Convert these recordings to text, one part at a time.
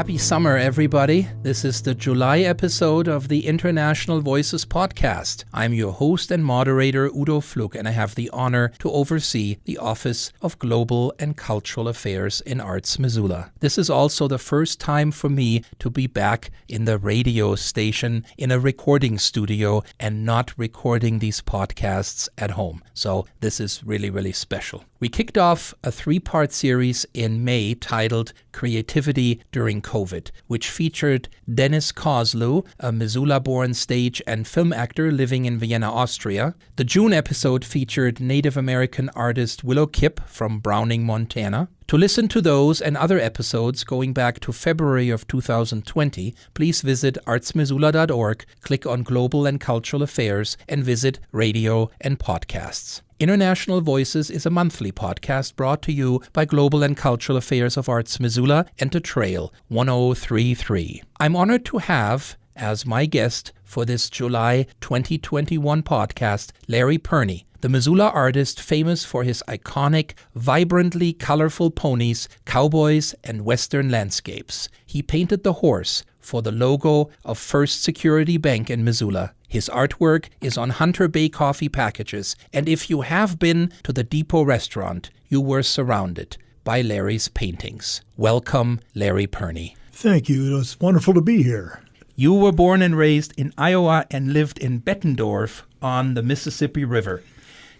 Happy summer, everybody. This is the July episode of the International Voices podcast. I'm your host and moderator, Udo Fluck, and I have the honor to oversee the Office of Global and Cultural Affairs in Arts Missoula. This is also the first time for me to be back in the radio station in a recording studio and not recording these podcasts at home. So this is really, really special. We kicked off a three-part series in May titled Creativity During Covitt, which featured Dennis Kozlu, a Missoula-born stage and film actor living in Vienna, Austria. The June episode featured Native American artist Willow Kipp from Browning, Montana. To listen to those and other episodes going back to February of 2020, please visit artsmissoula.org, click on Global and Cultural Affairs, and visit Radio and Podcasts. International Voices is a monthly podcast brought to you by Global and Cultural Affairs of Arts Missoula and the Trail 1033. I'm honored to have, as my guest for this July 2021 podcast, Larry Pirnie, the Missoula artist famous for his iconic, vibrantly colorful ponies, cowboys, and western landscapes. He painted the horse for the logo of First Security Bank in Missoula. His artwork is on Hunter Bay coffee packages, and if you have been to the Depot restaurant, you were surrounded by Larry's paintings. Welcome, Larry Pirnie. Thank you. It's wonderful to be here. You were born and raised in Iowa and lived in Bettendorf on the Mississippi River.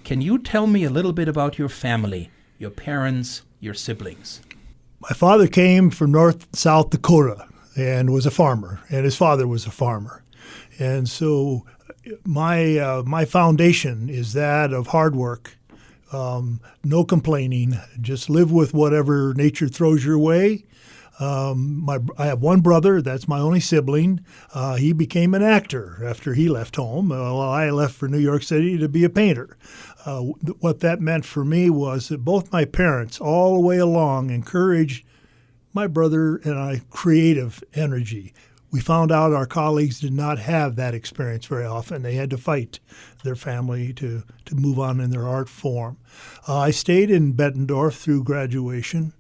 Can you tell me a little bit about your family, your parents, your siblings? My father came from South Dakota and was a farmer, and his father was a farmer. And so my foundation is that of hard work, no complaining, just live with whatever nature throws your way. I have one brother, that's my only sibling. He became an actor after he left home. Well, I left for New York City to be a painter. What that meant for me was that both my parents all the way along encouraged my brother and I creative energy. We found out our colleagues did not have that experience very often. They had to fight their family to move on in their art form. I stayed in Bettendorf through graduation.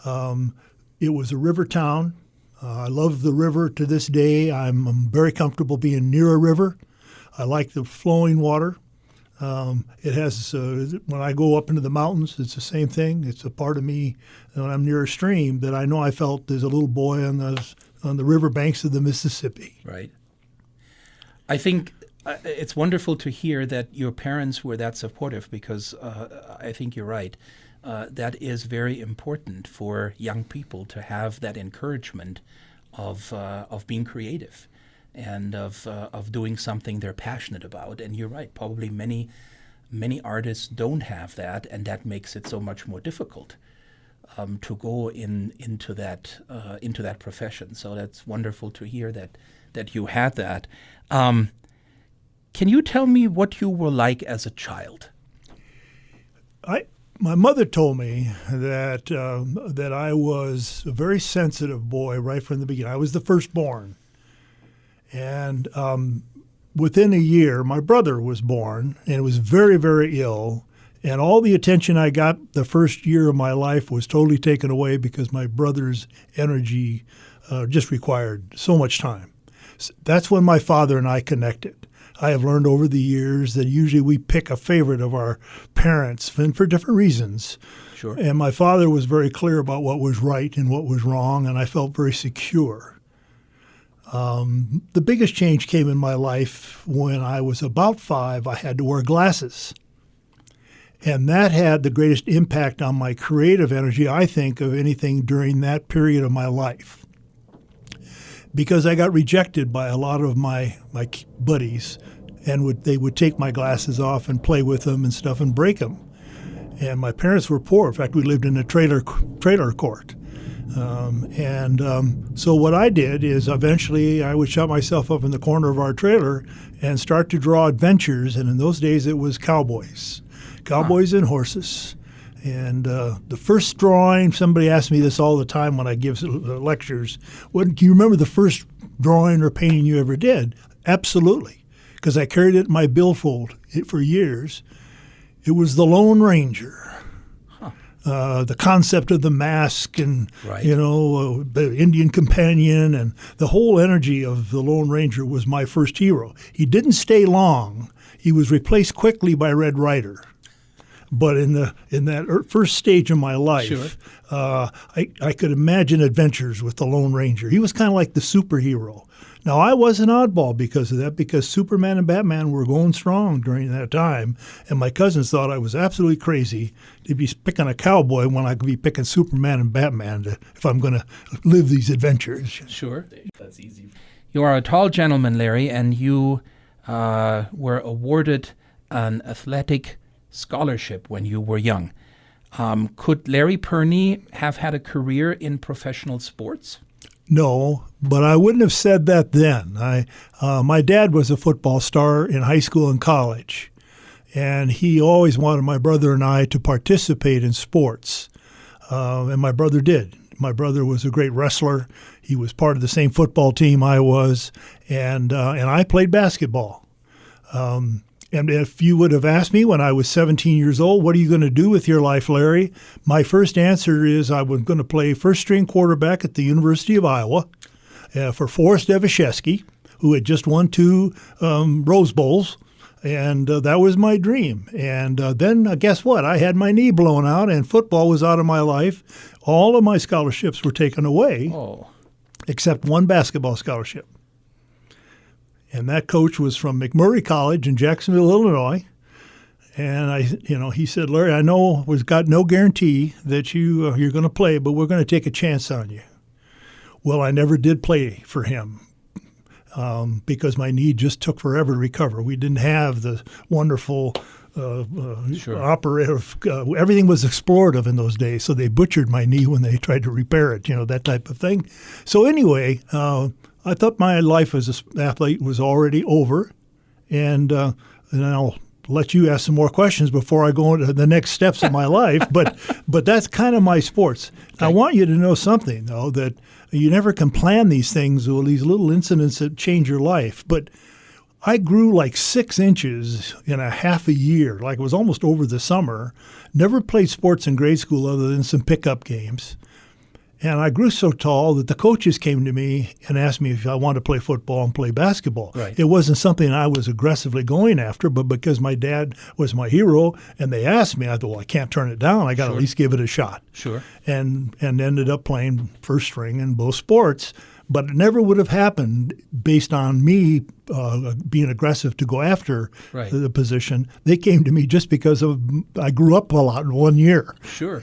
It was a river town. I love the river to this day. I'm very comfortable being near a river. I like the flowing water. It has, when I go up into the mountains, it's the same thing. It's a part of me when I'm near a stream that I know I felt as a little boy on the river banks of the Mississippi. Right. I think it's wonderful to hear that your parents were that supportive because I think you're right. That is very important for young people to have that encouragement of being creative and of doing something they're passionate about. And you're right, probably many artists don't have that, and that makes it so much more difficult to go into that profession. So that's wonderful to hear that you had that. Can you tell me what you were like as a child? My mother told me that I was a very sensitive boy right from the beginning. I was the firstborn. And within a year, my brother was born and was very, very ill. And all the attention I got the first year of my life was totally taken away because my brother's energy just required so much time. So that's when my father and I connected. I have learned over the years that usually we pick a favorite of our parents and for different reasons. Sure. And my father was very clear about what was right and what was wrong, and I felt very secure. The biggest change came in my life when I was about 5. I had to wear glasses. And that had the greatest impact on my creative energy, I think, of anything during that period of my life. Because I got rejected by a lot of my buddies, and they would take my glasses off and play with them and stuff and break them. And my parents were poor. In fact, we lived in a trailer court. So what I did is eventually I would shut myself up in the corner of our trailer and start to draw adventures. And in those days, it was cowboys and horses. And the first drawing, somebody asks me this all the time when I give lectures, can you remember the first drawing or painting you ever did? Absolutely, because I carried it in my billfold for years. It was the Lone Ranger. the concept of the mask and, Right. the Indian companion and the whole energy of the Lone Ranger was my first hero. He didn't stay long. He was replaced quickly by Red Ryder. But in that first stage of my life, Sure. I could imagine adventures with the Lone Ranger. He was kind of like the superhero. Now, I was an oddball because of that, because Superman and Batman were going strong during that time, and my cousins thought I was absolutely crazy to be picking a cowboy when I could be picking Superman and Batman if I'm going to live these adventures. Sure. That's easy. You are a tall gentleman, Larry, and you were awarded an athletic scholarship when you were young. Could Larry Pirnie have had a career in professional sports? No, but I wouldn't have said that then. My dad was a football star in high school and college, and he always wanted my brother and I to participate in sports, and my brother did. My brother was a great wrestler. He was part of the same football team I was, and I played basketball. And if you would have asked me when I was 17 years old, what are you going to do with your life, Larry? My first answer is I was going to play first-string quarterback at the University of Iowa for Forrest Devashesky, who had just won 2 Rose Bowls, and that was my dream. And then guess what? I had my knee blown out, and football was out of my life. All of my scholarships were taken away, except one basketball scholarship. And that coach was from McMurray College in Jacksonville, Illinois. And he said, Larry, I know we've got no guarantee that you're going to play, but we're going to take a chance on you. Well, I never did play for him because my knee just took forever to recover. We didn't have the wonderful operative. Everything was explorative in those days, so they butchered my knee when they tried to repair it, that type of thing. So anyway, I thought my life as an athlete was already over, and I'll let you ask some more questions before I go into the next steps of my life. But that's kind of my sports. Okay. I want you to know something, though, that you never can plan these things or these little incidents that change your life. But I grew like 6 inches in a half a year, like it was almost over the summer. Never played sports in grade school other than some pickup games. And I grew so tall that the coaches came to me and asked me if I wanted to play football and play basketball. Right. It wasn't something I was aggressively going after, but because my dad was my hero and they asked me, I thought, well, I can't turn it down. I got to at least give it a shot. Sure. And ended up playing first string in both sports. But it never would have happened based on me being aggressive to go after the position. They came to me just because I grew up a lot in 1 year. Sure.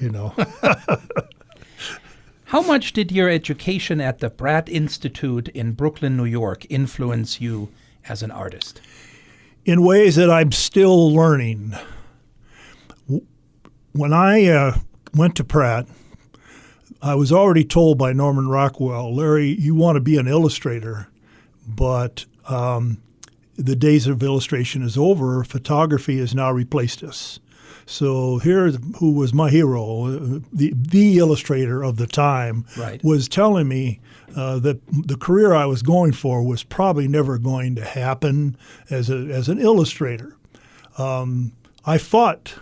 How much did your education at the Pratt Institute in Brooklyn, New York, influence you as an artist? In ways that I'm still learning. When I went to Pratt, I was already told by Norman Rockwell, Larry, you want to be an illustrator, but the days of illustration is over. Photography has now replaced us. So here, who was my hero, the illustrator of the time, was telling me that the career I was going for was probably never going to happen as an illustrator. I fought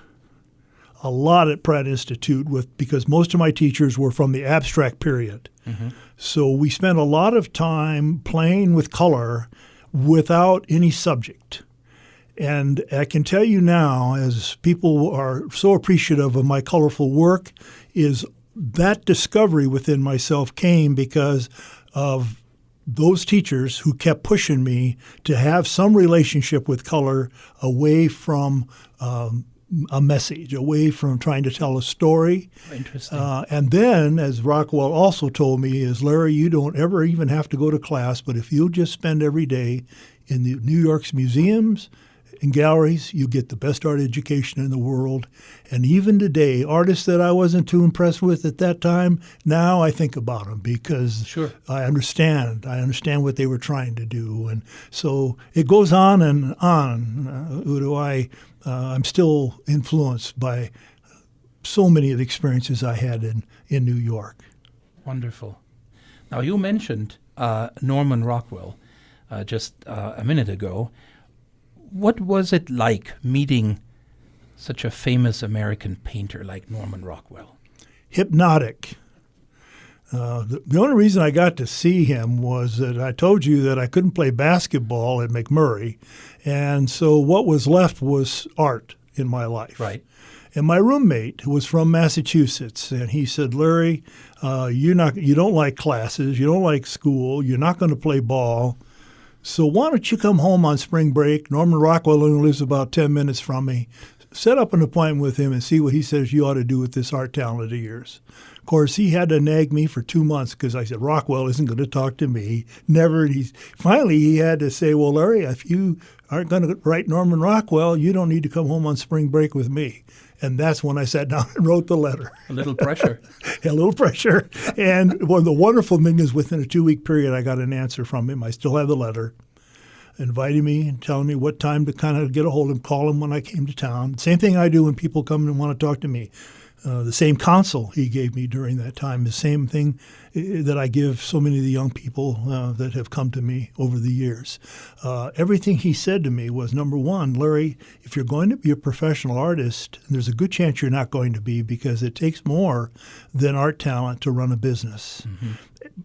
a lot at Pratt Institute because most of my teachers were from the abstract period. Mm-hmm. So we spent a lot of time playing with color without any subject. And I can tell you now, as people are so appreciative of my colorful work, is that discovery within myself came because of those teachers who kept pushing me to have some relationship with color away from a message, away from trying to tell a story. Interesting. And then, as Rockwell also told me, is Larry, you don't ever even have to go to class, but if you just spend every day in the New York's museums and galleries, you get the best art education in the world. And even today, artists that I wasn't too impressed with at that time, now I think about them because I understand what they were trying to do. And so it goes on and on. Udo, I'm still influenced by so many of the experiences I had in New York. Wonderful. Now, you mentioned Norman Rockwell just a minute ago. What was it like meeting such a famous American painter like Norman Rockwell? Hypnotic. The only reason I got to see him was that I told you that I couldn't play basketball at McMurray, and so what was left was art in my life. Right. And my roommate was from Massachusetts, and he said, Larry, you don't like classes, you don't like school, you're not going to play ball, so why don't you come home on spring break? Norman Rockwell only lives about 10 minutes from me. Set up an appointment with him and see what he says you ought to do with this art talent of yours. Of course, he had to nag me for 2 months because I said, Rockwell isn't going to talk to me. Never. Finally, he had to say, well, Larry, if you aren't going to write Norman Rockwell, you don't need to come home on spring break with me. And that's when I sat down and wrote the letter. A little pressure. A little pressure. And well, the wonderful thing is within a 2-week period, I got an answer from him. I still have the letter, inviting me and telling me what time to kind of get a hold of him, call him when I came to town. Same thing I do when people come and want to talk to me. The same counsel he gave me during that time, the same thing that I give so many of the young people that have come to me over the years. Everything he said to me was, number one, Larry, if you're going to be a professional artist, there's a good chance you're not going to be because it takes more than art talent to run a business. Mm-hmm.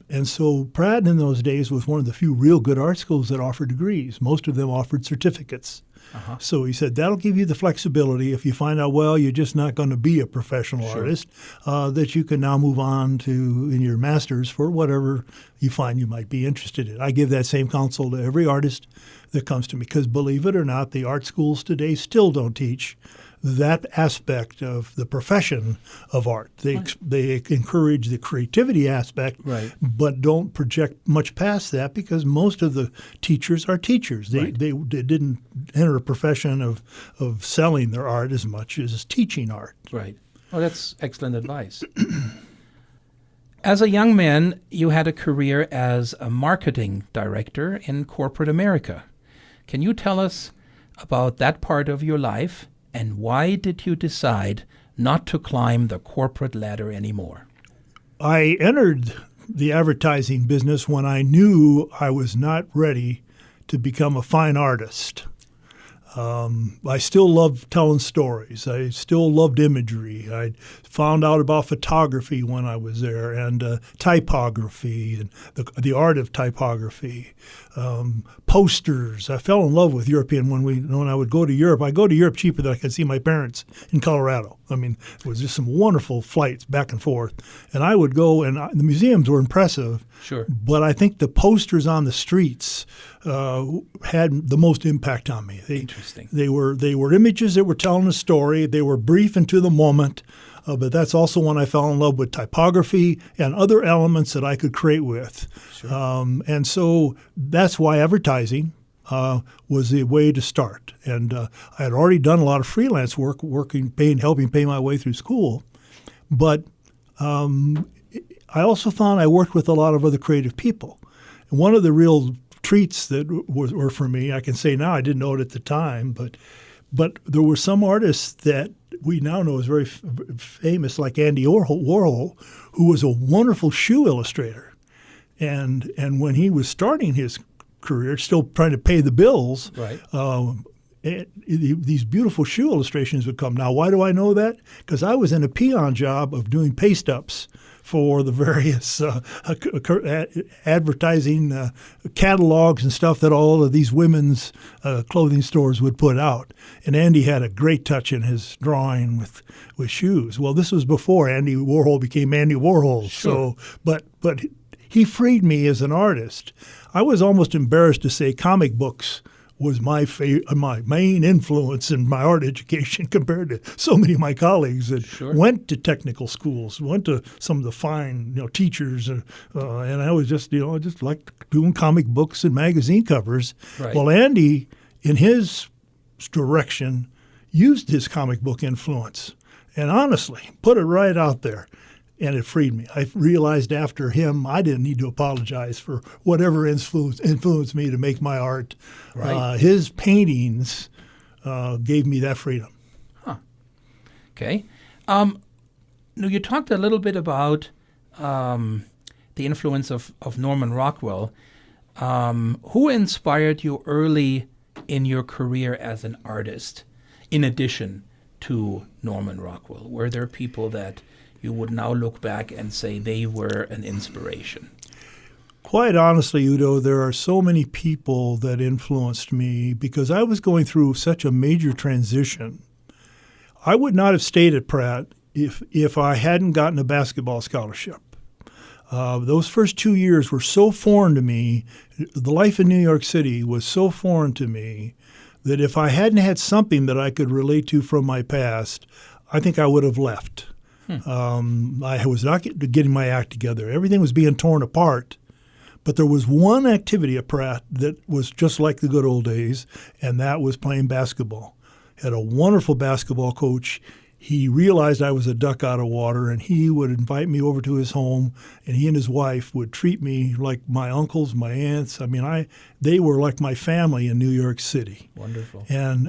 And so Pratt in those days was one of the few real good art schools that offered degrees. Most of them offered certificates. Uh-huh. So he said, that'll give you the flexibility if you find out, well, you're just not going to be a professional artist, that you can now move on to in your master's for whatever you find you might be interested in. I give that same counsel to every artist that comes to me because, believe it or not, the art schools today still don't teach that aspect of the profession of art. They encourage the creativity aspect, right, but don't project much past that because most of the teachers are teachers. They didn't enter a profession of selling their art as much as teaching art. Right. Oh, that's excellent advice. As a young man, you had a career as a marketing director in corporate America. Can you tell us about that part of your life? And why did you decide not to climb the corporate ladder anymore? I entered the advertising business when I knew I was not ready to become a fine artist. I still loved telling stories. I still loved imagery. I found out about photography when I was there, and typography, and the art of typography. Posters. I fell in love with European when I would go to Europe. I go to Europe cheaper than I could see my parents in Colorado. I mean, it was just some wonderful flights back and forth. And I would go, and the museums were impressive. Sure. But I think the posters on the streets had the most impact on me. Interesting. They were images that were telling a story. They were brief and to the moment. But that's also when I fell in love with typography and other elements that I could create with. Sure. And so that's why advertising was the way to start. And I had already done a lot of freelance work, helping pay my way through school. But I also found I worked with a lot of other creative people. And one of the real treats that were for me, I can say now, I didn't know it at the time, but there were some artists that we now know is very famous, like Andy Warhol, who was a wonderful shoe illustrator. And when he was starting his career, still trying to pay the bills, right. These beautiful shoe illustrations would come. Now, why do I know that? Because I was in a peon job of doing paste-ups for the various advertising catalogs and stuff that all of these women's clothing stores would put out. And Andy had a great touch in his drawing with shoes. Well, this was before Andy Warhol became Andy Warhol. Sure. So, but he freed me as an artist. I was almost embarrassed to say comic books was my main influence in my art education compared to so many of my colleagues that sure. went to technical schools, went to some of the fine teachers, and I was just liked doing comic books and magazine covers. Right. Well, Andy, in his direction, used his comic book influence and honestly put it right out there. And it freed me. I realized after him, I didn't need to apologize for whatever influenced me to make my art. Right. His paintings gave me that freedom. Huh. Okay. Now you talked a little bit about the influence of Norman Rockwell. Who inspired you early in your career as an artist, in addition to Norman Rockwell? Were there people that you would now look back and say they were an inspiration? Quite honestly, Udo, there are so many people that influenced me because I was going through such a major transition. I would not have stayed at Pratt if I hadn't gotten a basketball scholarship. Those first 2 years were so foreign to me. The life in New York City was so foreign to me that if I hadn't had something that I could relate to from my past, I think I would have left. I was not getting my act together. Everything was being torn apart. But there was one activity at Pratt that was just like the good old days, and that was playing basketball. Had a wonderful basketball coach. He realized I was a duck out of water, and he would invite me over to his home, and he and his wife would treat me like my uncles, my aunts. I mean, they were like my family in New York City. Wonderful. And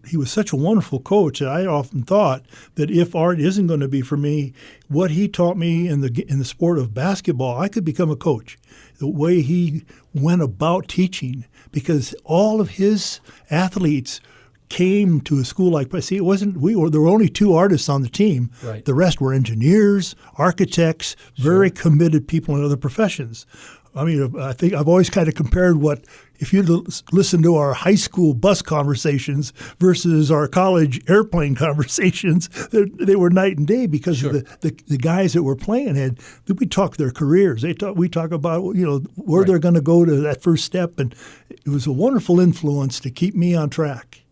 he was such a wonderful coach that I often thought that if art isn't going to be for me, what he taught me in the sport of basketball, I could become a coach. The way he went about teaching, because all of his athletes came to a school like, see, there were only 2 artists on the team. Right. The rest were engineers, architects, very committed people in other professions. I mean, I think I've always kind of compared if you listen to our high school bus conversations versus our college airplane conversations, they were night and day because of the guys that were playing we talk their careers. We talk about, where they're going to go to that first step. And it was a wonderful influence to keep me on track.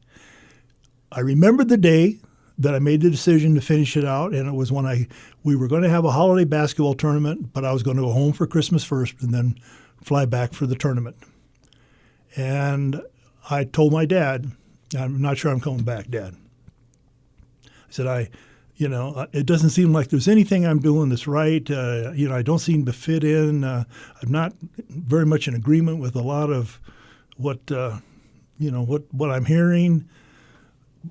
I remember the day that I made the decision to finish it out, and it was when we were going to have a holiday basketball tournament, but I was going to go home for Christmas first and then fly back for the tournament. And I told my dad, I'm not sure I'm coming back, Dad. I said, it doesn't seem like there's anything I'm doing that's right. I don't seem to fit in. I'm not very much in agreement with a lot of what I'm hearing.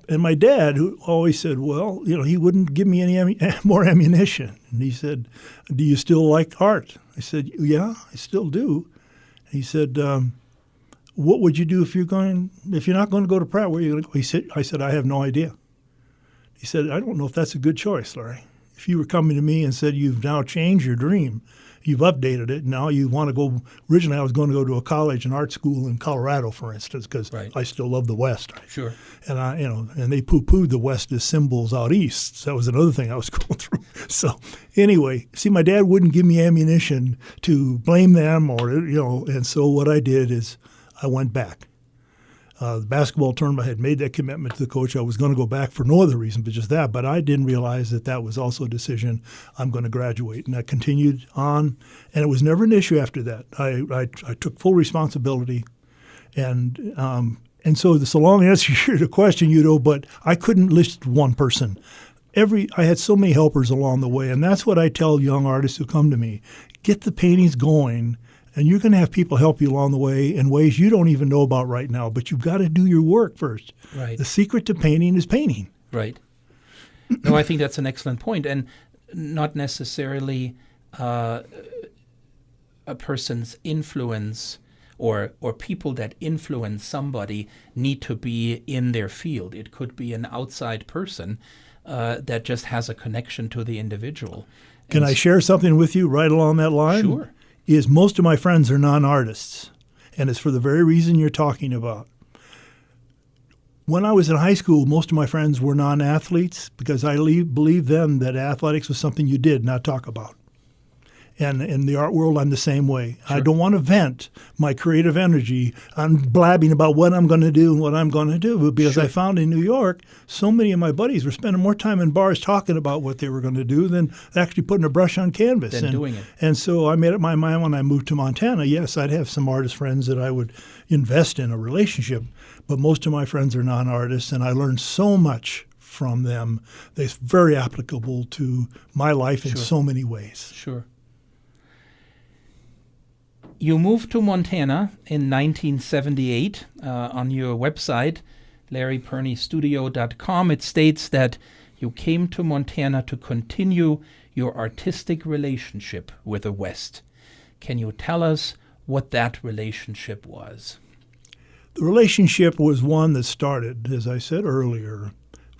And my dad, who always said, well, he wouldn't give me any more ammunition. And he said, do you still like art? I said, yeah, I still do. And he said, what would you do if you're not going to go to Pratt? Where are you going to go? I said, I have no idea. He said, I don't know if that's a good choice, Larry. If you were coming to me and said you've now changed your dream, you've updated it, now you want to go. Originally, I was going to go to a college, an art school in Colorado, for instance, because I still love the West. Sure. And and they poo-pooed the West as symbols out east. So that was another thing I was going through. So anyway, see, my dad wouldn't give me ammunition to blame them, and so what I did is I went back. The basketball tournament, I had made that commitment to the coach. I was going to go back for no other reason but just that. But I didn't realize that was also a decision. I'm going to graduate. And I continued on. And it was never an issue after that. I took full responsibility. And so it's a long answer to your question, Udo, but I couldn't list one person. I had so many helpers along the way. And that's what I tell young artists who come to me. Get the paintings going. And you're going to have people help you along the way in ways you don't even know about right now, but you've got to do your work first. Right. The secret to painting is painting. Right. No, I think that's an excellent point, and not necessarily a person's influence or people that influence somebody need to be in their field. It could be an outside person that just has a connection to the individual. Can I share something with you right along that line? Sure. Is most of my friends are non-artists, and it's for the very reason you're talking about. When I was in high school, most of my friends were non-athletes because I believed then that athletics was something you did, not talk about. And in the art world, I'm the same way. Sure. I don't want to vent my creative energy on blabbing about what I'm going to do and what I'm going to do because I found in New York, so many of my buddies were spending more time in bars talking about what they were going to do than actually putting a brush on canvas. Doing it. And so I made up my mind when I moved to Montana, yes, I'd have some artist friends that I would invest in a relationship, but most of my friends are non-artists, and I learned so much from them that's very applicable to my life in so many ways. Sure. You moved to Montana in 1978. On your website, larrypirniestudio.com, it states that you came to Montana to continue your artistic relationship with the West. Can you tell us what that relationship was? The relationship was one that started, as I said earlier,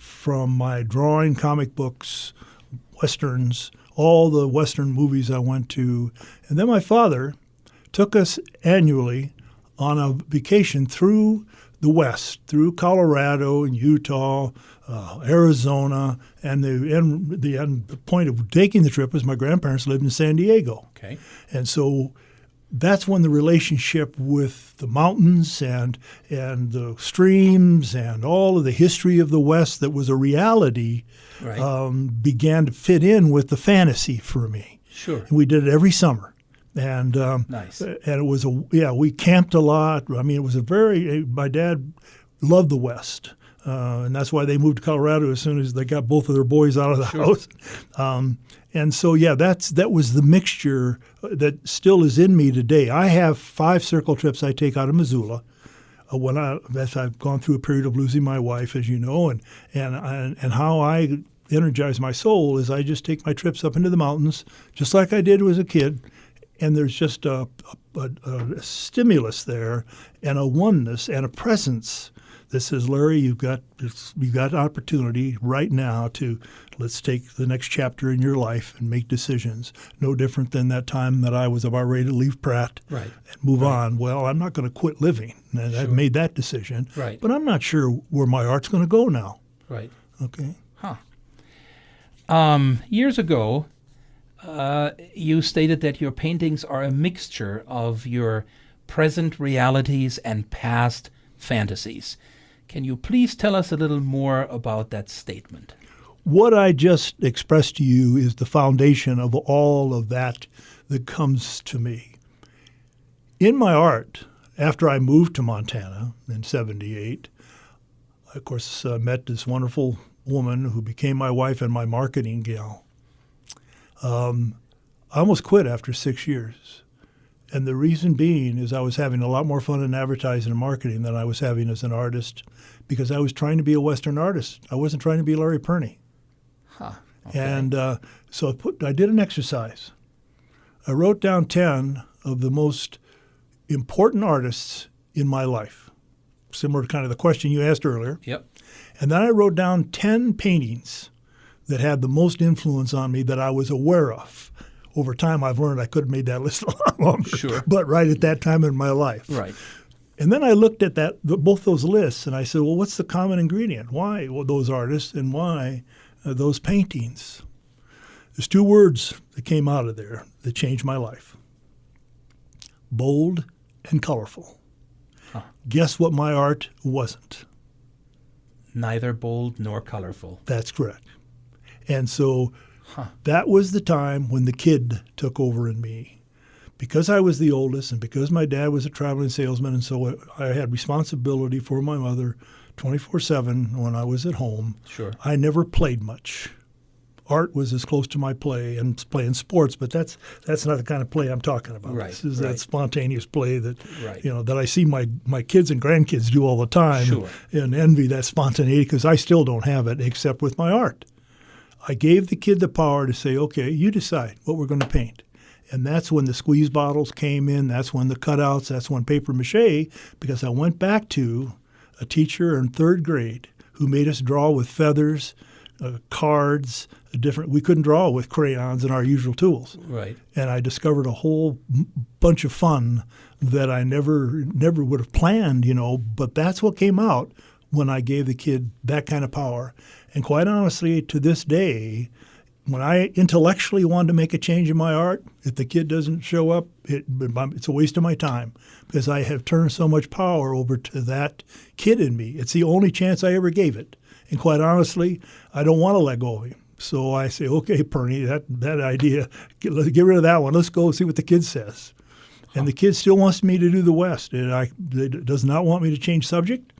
from my drawing, comic books, Westerns, all the Western movies I went to. And then my father took us annually on a vacation through the West, through Colorado and Utah, Arizona, and the end point of taking the trip was my grandparents lived in San Diego. Okay. And so that's when the relationship with the mountains and the streams and all of the history of the West that was a reality began to fit in with the fantasy for me. Sure. And we did it every summer. And nice. And it was we camped a lot. I mean, it was my dad loved the West. And that's why they moved to Colorado as soon as they got both of their boys out of the house. And so, that was the mixture that still is in me today. I have 5 circle trips I take out of Missoula as I've gone through a period of losing my wife, as you know, and how I energize my soul is I just take my trips up into the mountains, just like I did as a kid, and there's just a stimulus there and a oneness and a presence that says, Larry, you've got opportunity right now to let's take the next chapter in your life and make decisions. No different than that time that I was about ready to leave Pratt and move on. Well, I'm not going to quit living, and I've made that decision. Right. But I'm not sure where my art's going to go now. Right. Okay. Years ago, you stated that your paintings are a mixture of your present realities and past fantasies. Can you please tell us a little more about that statement? What I just expressed to you is the foundation of all of that comes to me. In my art, after I moved to Montana in 1978, I, of course, met this wonderful woman who became my wife and my marketing gal. I almost quit after 6 years. And the reason being is I was having a lot more fun in advertising and marketing than I was having as an artist because I was trying to be a Western artist. I wasn't trying to be Larry Pirnie. Okay. And so I did an exercise. I wrote down 10 of the most important artists in my life, similar to kind of the question you asked earlier. Yep. And then I wrote down 10 paintings that had the most influence on me that I was aware of. Over time, I've learned I could have made that list a lot longer. Sure. But right at that time in my life. Right. And then I looked at both those lists, and I said, well, what's the common ingredient? Why those artists and why those paintings? There's 2 words that came out of there that changed my life. Bold and colorful. Guess what my art wasn't? Neither bold nor colorful. That's correct. And so that was the time when the kid took over in me. Because I was the oldest and because my dad was a traveling salesman, and so I had responsibility for my mother 24/7 when I was at home. Sure. I never played much. Art was as close to my play and playing sports, but that's not the kind of play I'm talking about. Right, This is that spontaneous play that Right. that I see my kids and grandkids do all the time, Sure. and envy that spontaneity because I still don't have it except with my art. I gave the kid the power to say, okay, you decide what we're going to paint. And that's when the squeeze bottles came in. That's when the cutouts. That's when paper mache, because I went back to a teacher in 3rd grade who made us draw with feathers, cards, we couldn't draw with crayons and our usual tools. Right. And I discovered a whole bunch of fun that I never would have planned, but that's what came out when I gave the kid that kind of power. And quite honestly, to this day, when I intellectually wanted to make a change in my art, if the kid doesn't show up, it's a waste of my time because I have turned so much power over to that kid in me. It's the only chance I ever gave it. And quite honestly, I don't want to let go of him. So I say, okay, Pirnie, that idea, get rid of that one. Let's go see what the kid says. And the kid still wants me to do the West. It does not want me to change subject.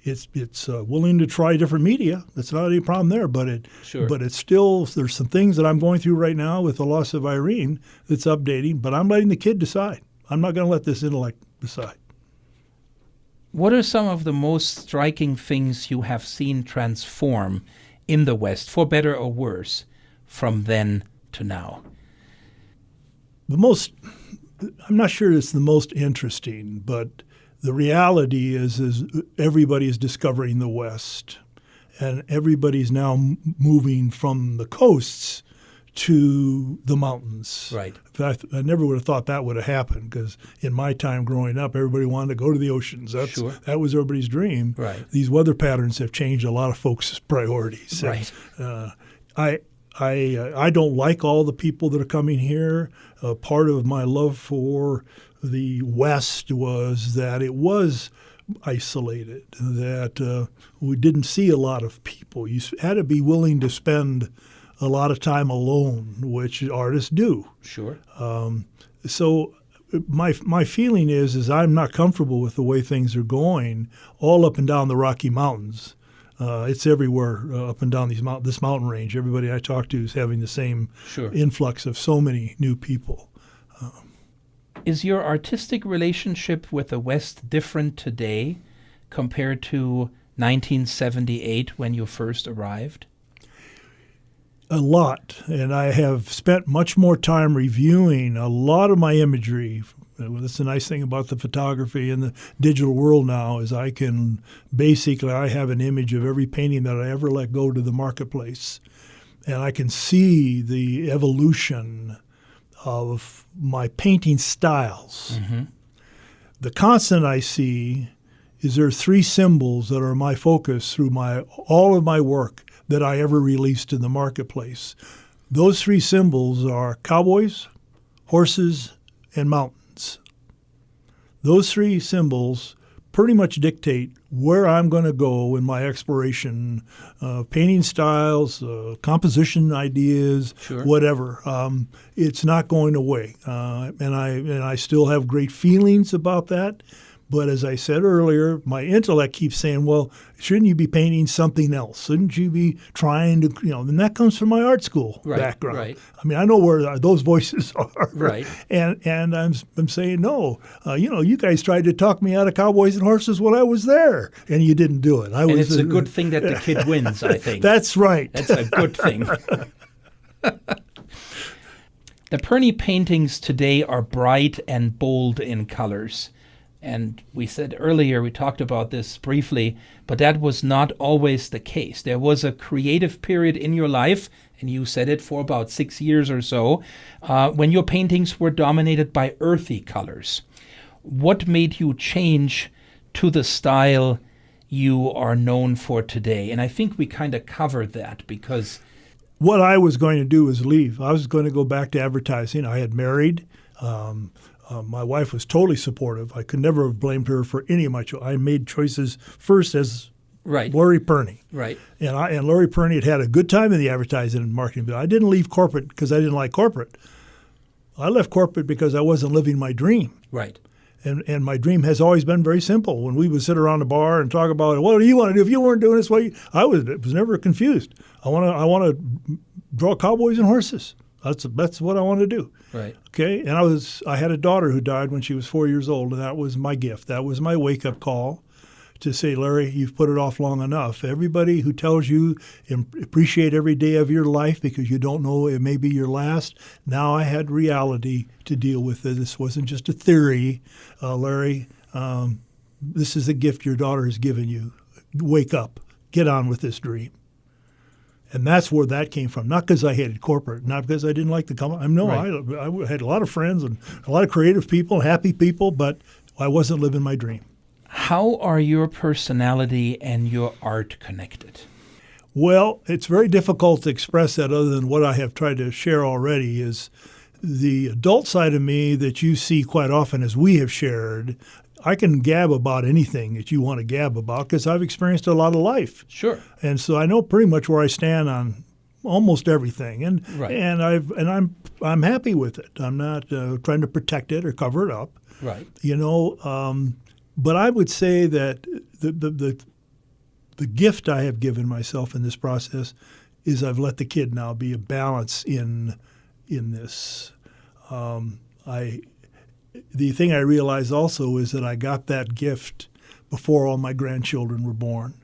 It's willing to try different media. That's not any problem there. But it's still, there's some things that I'm going through right now with the loss of Irene that's updating. But I'm letting the kid decide. I'm not going to let this intellect decide. What are some of the most striking things you have seen transform in the West, for better or worse, from then to now? I'm not sure it's the most interesting, but the reality is everybody is discovering the West. and everybody's now moving from the coasts to the mountains. Right. I never would have thought that would have happened, because in my time growing up, everybody wanted to go to the oceans. Sure. That was everybody's dream. Right. These weather patterns have changed a lot of folks' priorities. Right. I don't like all the people that are coming here. Part of my love for the West was that it was isolated, that we didn't see a lot of people. You had to be willing to spend a lot of time alone, which artists do. Sure. So my feeling is I'm not comfortable with the way things are going all up and down the Rocky Mountains. It's everywhere up and down this mountain range. Everybody I talk to is having the same influx of so many new people. Is your artistic relationship with the West different today compared to 1978 when you first arrived? A lot, and I have spent much more time reviewing a lot of my imagery. That's the nice thing about the photography and the digital world now, is I have an image of every painting that I ever let go to the marketplace, and I can see the evolution of my painting styles. Mm-hmm. The constant I see is there are three symbols that are my focus through all of my work that I ever released in the marketplace. Those three symbols are cowboys, horses, and mountains. Those three symbols pretty much dictate where I'm going to go in my exploration, painting styles, composition ideas, whatever. It's not going away, and I still have great feelings about that. But as I said earlier, my intellect keeps saying, well, shouldn't you be painting something else? Shouldn't you be trying to, and that comes from my art school background. Right. I mean, I know where those voices are. Right. And I'm saying, no, you guys tried to talk me out of cowboys and horses when I was there, and you didn't do it. And it's a good thing that the kid wins, I think. That's right. That's a good thing. The Pirnie paintings today are bright and bold in colors. And we said earlier, we talked about this briefly, but that was not always the case. There was a creative period in your life, and you said it for about 6 years or so, when your paintings were dominated by earthy colors. What made you change to the style you are known for today? And I think we kind of covered that, because what I was going to do was leave. I was going to go back to advertising. I had married. My wife was totally supportive. I could never have blamed her for any of my choices. I made choices first as Laurie Pirnie. Right. And Laurie Pirnie had a good time in the advertising and marketing, but I didn't leave corporate because I didn't like corporate. I left corporate because I wasn't living my dream. Right. And my dream has always been very simple. When we would sit around the bar and talk about, what do you want to do? If you weren't doing this way, I was never confused. I want to draw cowboys and horses. That's what I want to do. Right. Okay. And I had a daughter who died when she was 4 years old, and that was my gift. That was my wake-up call to say, Larry, you've put it off long enough. Everybody who tells you appreciate every day of your life because you don't know it may be your last. Now I had reality to deal with it. This wasn't just a theory. Larry, this is the gift your daughter has given you. Wake up. Get on with this dream. And that's where that came from. Not because I hated corporate, not because I didn't like the company. I had a lot of friends and a lot of creative people, happy people, but I wasn't living my dream. How are your personality and your art connected? Well, it's very difficult to express that other than what I have tried to share already is the adult side of me that you see quite often as we have shared. I can gab about anything that you want to gab about because I've experienced a lot of life. Sure. And so I know pretty much where I stand on almost everything. And I'm happy with it. I'm not trying to protect it or cover it up. Right. But I would say that the gift I have given myself in this process is I've let the kid now be a balance in this. The thing I realized also is that I got that gift before all my grandchildren were born.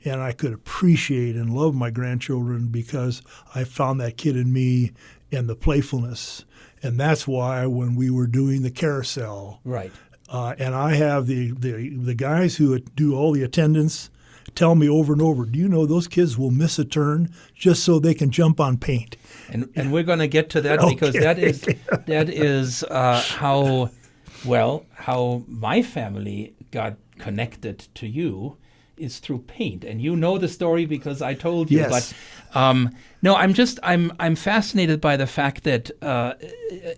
And I could appreciate and love my grandchildren because I found that kid in me and the playfulness. And that's why when we were doing the carousel, right. And I have the guys who do all the attendance tell me over and over, do you know those kids will miss a turn just so they can jump on paint? And we're going to get to that because that is how my family got connected to you is through paint. And you know the story because I told you. Yes. But no, I'm fascinated by the fact that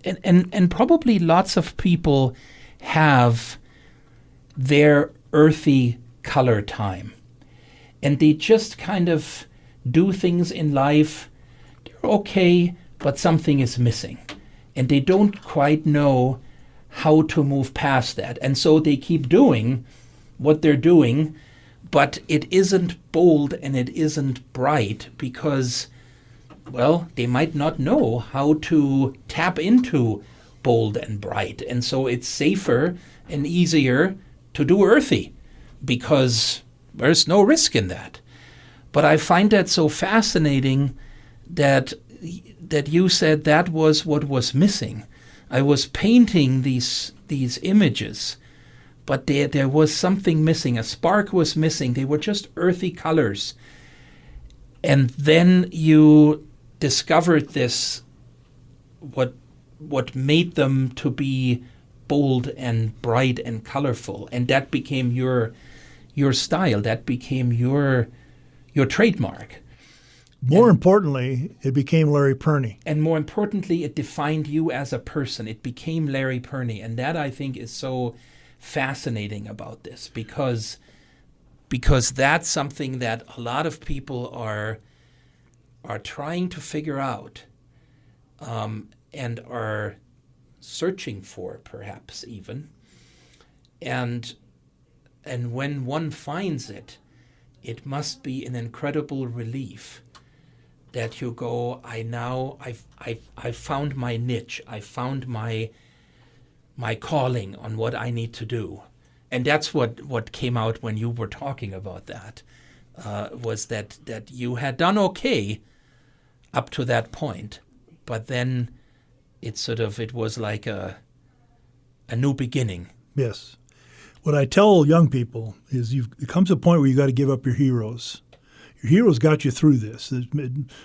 and probably lots of people have their earthy color time, and they just kind of do things in life. They're okay, but something is missing, and they don't quite know how to move past that, and so they keep doing what they're doing, but it isn't bold and it isn't bright because, well, they might not know how to tap into bold and bright, and so it's safer and easier to do earthy because there's no risk in that. But I find that so fascinating that you said that was what was missing. I was painting these images, but there was something missing. A spark was missing. They were just earthy colors. And then you discovered this, what made them to be bold and bright and colorful, and that became your style. That became your trademark. More importantly, it became Larry Pirnie. And more importantly, it defined you as a person. It became Larry Pirnie, and that I think is so fascinating about this because that's something that a lot of people are trying to figure out, and are searching for, perhaps even. And when one finds it, it must be an incredible relief that you go, I found my niche, I found my calling on what I need to do. And that's what came out when you were talking about that, was that you had done okay up to that point, but then it was like a new beginning. Yes. What I tell young people is it comes a point where you got to give up your heroes. Your heroes got you through this.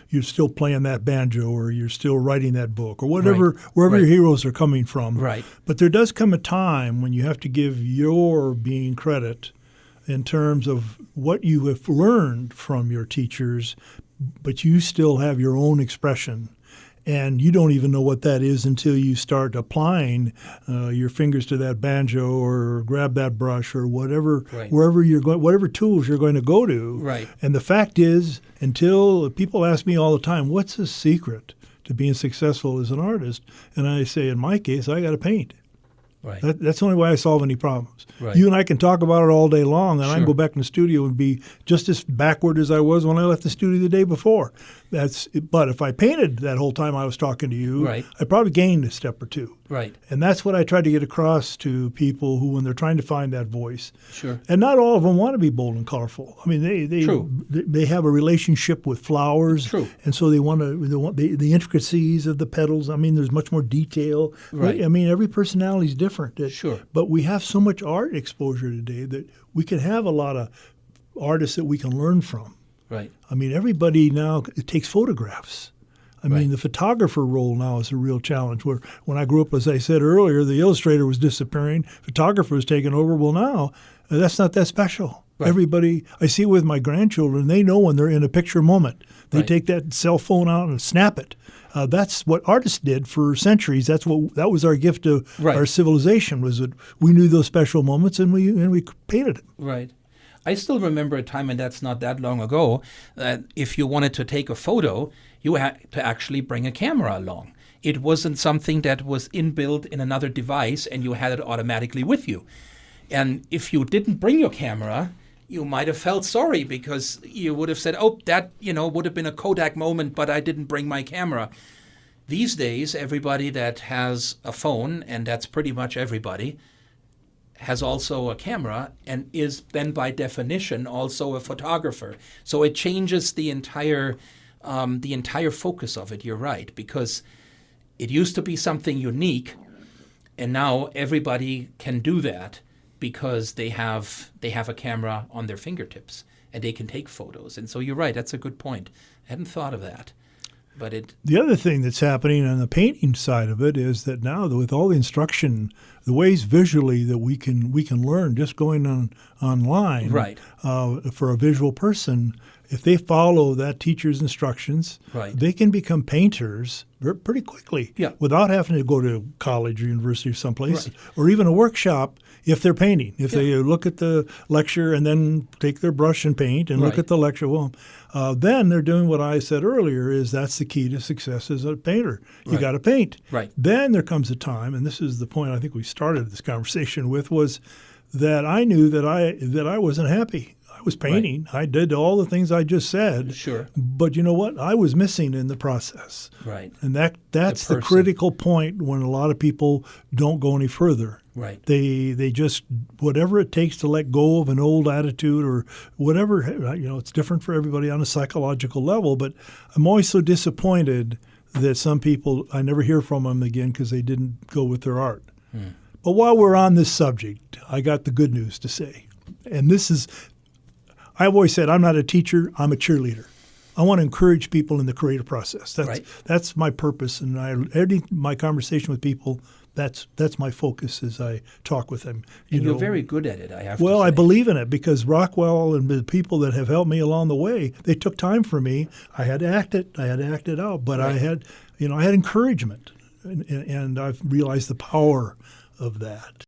You're still playing that banjo, or you're still writing that book, or whatever, wherever your heroes are coming from. Right. But there does come a time when you have to give your being credit in terms of what you have learned from your teachers, but you still have your own expression. And you don't even know what that is until you start applying your fingers to that banjo or grab that brush or whatever, wherever you're going, whatever tools you're going to go to. Right. And the fact is, until people ask me all the time, what's the secret to being successful as an artist? And I say, in my case, I got to paint. Right. That's the only way I solve any problems. Right. You and I can talk about it all day long, and I can Sure. go back in the studio and be just as backward as I was when I left the studio the day before. But if I painted that whole time I was talking to you, Right. I probably gained a step or two. Right. And that's what I try to get across to people who, when they're trying to find that voice. Sure. And not all of them want to be bold and colorful. I mean, True. they have a relationship with flowers. True. And so they want the intricacies of the petals. I mean, there's much more detail. Right. I mean, every personality is different. Sure. But we have so much art exposure today that we can have a lot of artists that we can learn from. Right. I mean, everybody now takes photographs. I mean, Right. the photographer role now is a real challenge. Where when I grew up, as I said earlier, the illustrator was disappearing, photographer was taking over. Well, now that's not that special. Right. Everybody, I see it with my grandchildren. They know when they're in a picture moment. They Right. take that cell phone out and snap it. That's what artists did for centuries. That was our gift to Right. our civilization. Was that we knew those special moments and we painted them. Right. I still remember a time, and that's not that long ago, that if you wanted to take a photo, you had to actually bring a camera along. It wasn't something that was inbuilt in another device and you had it automatically with you. And if you didn't bring your camera, you might have felt sorry because you would have said, oh, that, would have been a Kodak moment, but I didn't bring my camera. These days, everybody that has a phone, and that's pretty much everybody, has also a camera and is then by definition also a photographer. So it changes the entire focus of it. You're right, because it used to be something unique, and now everybody can do that because they have a camera on their fingertips, and they can take photos. And so you're right, that's a good point. I hadn't thought of that. But the other thing that's happening on the painting side of it is that now with all the instruction, the ways visually that we can learn just going online, right. For a visual person, if they follow that teacher's instructions, right. they can become painters pretty quickly without having to go to college or university or someplace, right. or even a workshop if they're painting. If they look at the lecture and then take their brush and paint and right. look at the lecture, then they're doing what I said earlier is that's the key to success as a painter. You right. got to paint. Right. Then there comes a time, and this is the point I think we started this conversation with, was that I knew that I wasn't happy. I was painting. Right. I did all the things I just said. Sure. But you know what? I was missing in the process. Right. And that's the critical point when a lot of people don't go any further. Right. They just, whatever it takes to let go of an old attitude or whatever, it's different for everybody on a psychological level. But I'm always so disappointed that some people, I never hear from them again because they didn't go with their art. But while we're on this subject, I got the good news to say. And this is, I've always said I'm not a teacher, I'm a cheerleader. I want to encourage people in the creative process. That's my purpose. And my conversation with people, that's my focus as I talk with them. You're very good at it, I have to say. Well, I believe in it because Rockwell and the people that have helped me along the way, they took time for me. I had to act it out. But right. I had encouragement. And I've realized the power of that.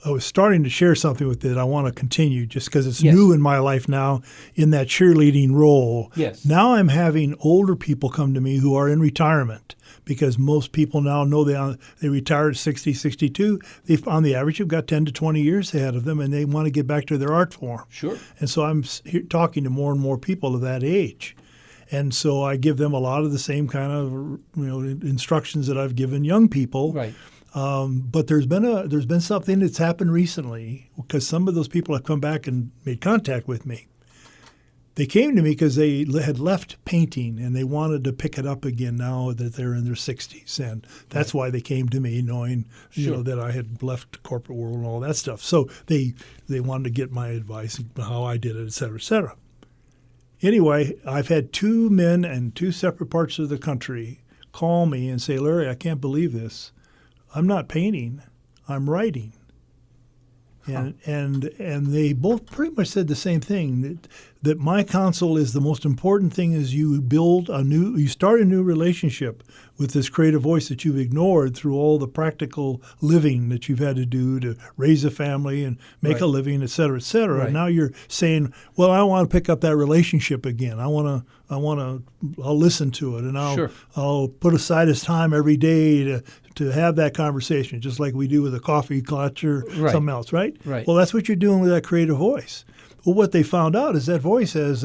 I was starting to share something with it. I want to continue just because it's new in my life now in that cheerleading role. Yes. Now I'm having older people come to me who are in retirement because most people now know they retired at 60, 62. On the average, have got 10 to 20 years ahead of them, and they want to get back to their art form. Sure. And so I'm talking to more and more people of that age. And so I give them a lot of the same kind of instructions that I've given young people. Right. But there's been something that's happened recently because some of those people have come back and made contact with me. They came to me because they had left painting and they wanted to pick it up again now that they're in their 60s. And that's why they came to me knowing that I had left the corporate world and all that stuff. So they wanted to get my advice on how I did it, et cetera, et cetera. Anyway, I've had two men in two separate parts of the country call me and say, Larry, I can't believe this. I'm not painting, I'm writing. And they both pretty much said the same thing, that my counsel is the most important thing is you start a new relationship with this creative voice that you've ignored through all the practical living that you've had to do to raise a family and make a living, et cetera, et cetera. Right. And now you're saying, well, I want to pick up that relationship again. I'll listen to it and I'll put aside his time every day to have that conversation, just like we do with a coffee clutch or something else, right? Right. Well, that's what you're doing with that creative voice. Well, what they found out is that voice has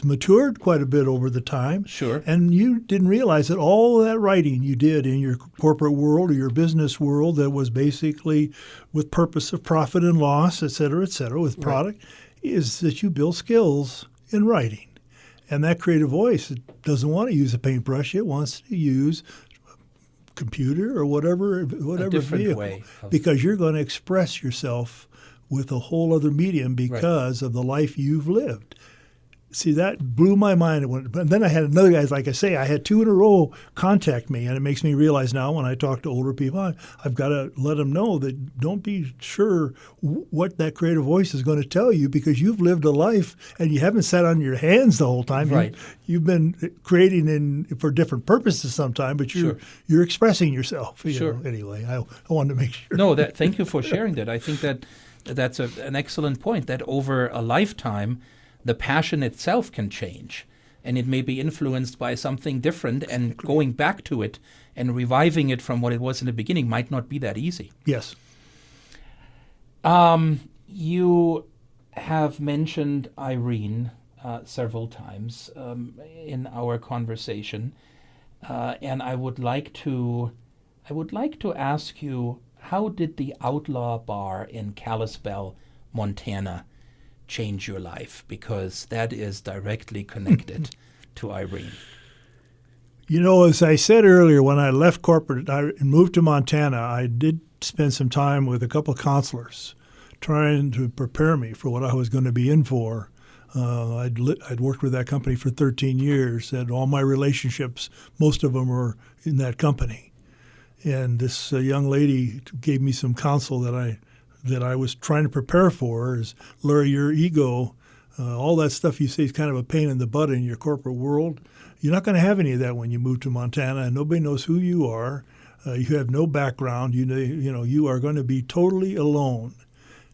matured quite a bit over the time. Sure. And you didn't realize that all of that writing you did in your corporate world or your business world that was basically with purpose of profit and loss, et cetera, with product, is that you build skills in writing. And that creative voice doesn't want to use a paintbrush. It wants to use computer or whatever vehicle, way because you're going to express yourself with a whole other medium because of the life you've lived. See, that blew my mind. And then I had another guy, like I say, I had two in a row contact me, and it makes me realize now when I talk to older people, I've got to let them know that don't be sure what that creative voice is going to tell you because you've lived a life and you haven't sat on your hands the whole time. Right. You've been creating for different purposes sometime, but you're expressing yourself. Anyway, I wanted to make sure. No, thank you for sharing that. I think that's an excellent point, that over a lifetime, the passion itself can change, and it may be influenced by something different, and going back to it and reviving it from what it was in the beginning might not be that easy. Yes. You have mentioned Irene several times in our conversation, and I would like to ask you, how did the Outlaw bar in Kalispell, Montana, change your life? Because that is directly connected to Irene. As I said earlier, when I left corporate and moved to Montana, I did spend some time with a couple of counselors trying to prepare me for what I was going to be in for I'd worked with that company for 13 years, and all my relationships, most of them were in that company. And this young lady gave me some counsel that I was trying to prepare for. Is, Larry, your ego, all that stuff you say is kind of a pain in the butt in your corporate world. You're not going to have any of that when you move to Montana, and nobody knows who you are. You have no background. You are going to be totally alone.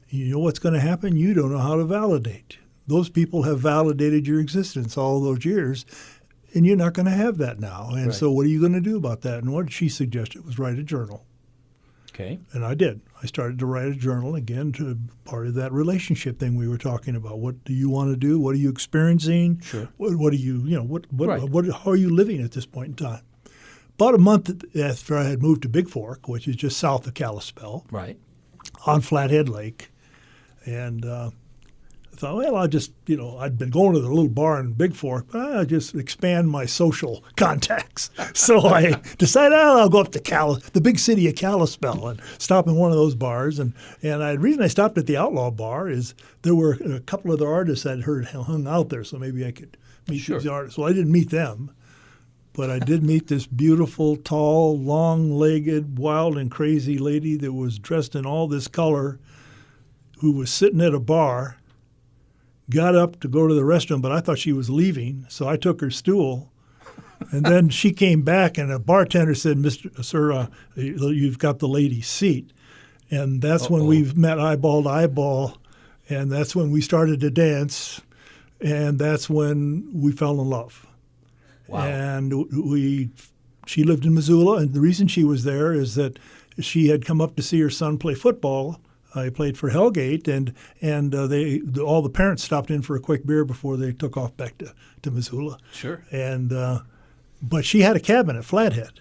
You know what's going to happen? You don't know how to validate. Those people have validated your existence all those years, and you're not going to have that now. And so what are you going to do about that? And what she suggested was write a journal. Okay. And I did. I started to write a journal, again, to part of that relationship thing we were talking about. What do you want to do? What are you experiencing? Sure. What are you, how are you living at this point in time? About a month after I had moved to Big Fork, which is just south of Kalispell, Right. on Flathead Lake, and I thought, well, I'd been going to the little bar in Big Fork, but I'll just expand my social contacts. So I decided, I'll go up to the big city of Kalispell and stop in one of those bars. And the reason I stopped at the Outlaw bar is there were a couple of the artists I'd heard hung out there, so maybe I could meet these artists. Well, I didn't meet them, but I did meet this beautiful, tall, long-legged, wild and crazy lady that was dressed in all this color, who was sitting at a bar, got up to go to the restroom, but I thought she was leaving, so I took her stool. And then she came back, and a bartender said, Sir, you've got the lady's seat. And that's when we met eyeball to eyeball, and that's when we started to dance, and that's when we fell in love. Wow. And she lived in Missoula, and the reason she was there is that she had come up to see her son play football. I played for Hellgate, and all the parents stopped in for a quick beer before they took off back to Missoula. Sure. And but she had a cabin at Flathead.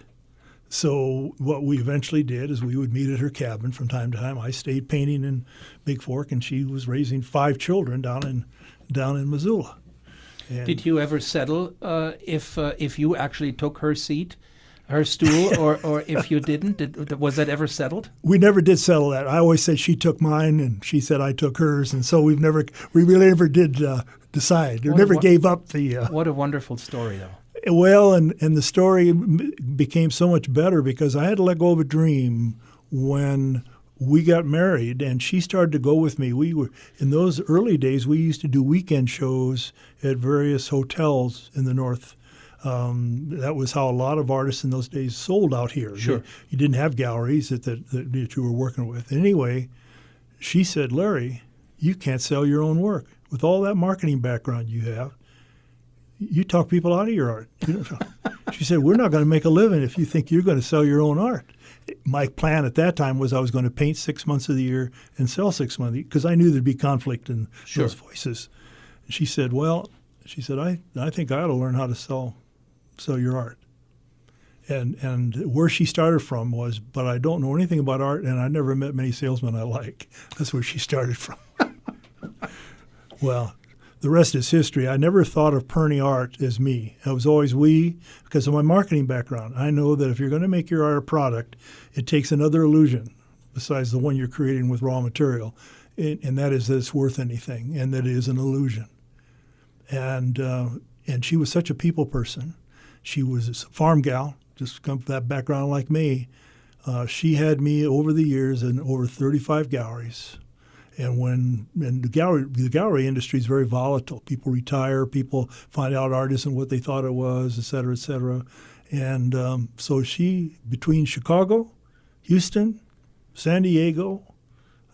So what we eventually did is we would meet at her cabin from time to time. I stayed painting in Big Fork, and she was raising 5 children down in Missoula. And did you ever settle if you actually took her seat, her stool, or if you didn't? Was that ever settled? We never did settle that. I always said she took mine, and she said I took hers, and so we really never did decide. We never gave up the. What a wonderful story, though. Well, and the story became so much better because I had to let go of a dream when we got married, and she started to go with me. We were in those early days. We used to do weekend shows at various hotels in the north. That was how a lot of artists in those days sold out here. Sure. You didn't have galleries that you were working with. Anyway, she said, Larry, you can't sell your own work. With all that marketing background you have, you talk people out of your art. She said, we're not going to make a living if you think you're going to sell your own art. My plan at that time was I was going to paint 6 months of the year and sell 6 months because I knew there'd be conflict in those voices. And she said, I think I ought to learn how to sell your art. And where she started from was, but I don't know anything about art, and I never met many salesmen I like. That's where she started from. Well, the rest is history. I never thought of Pirnie art as me. I was always we because of my marketing background. I know that if you're going to make your art a product, it takes another illusion besides the one you're creating with raw material, and that is that it's worth anything, and that it is an illusion. And she was such a people person. She was a farm gal, just come from that background like me. She had me over the years in over 35 galleries. And the gallery industry is very volatile. People retire, people find out art isn't what they thought it was, et cetera, et cetera. And so she, between Chicago, Houston, San Diego,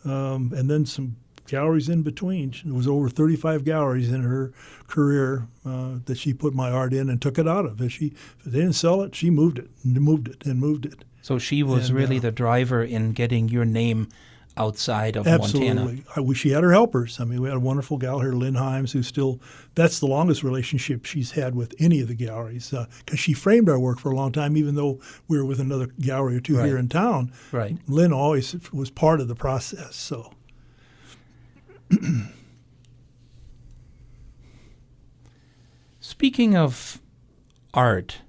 and then some galleries in between. There was over 35 galleries in her career that she put my art in and took it out of. If they didn't sell it, she moved it. So she was really the driver in getting your name outside of Montana. Absolutely. She had her helpers. I mean, we had a wonderful gal here, Lynn Himes, who's still, that's the longest relationship she's had with any of the galleries, because she framed our work for a long time, even though we were with another gallery or two here in town. Right. Lynn always was part of the process, so. Speaking of art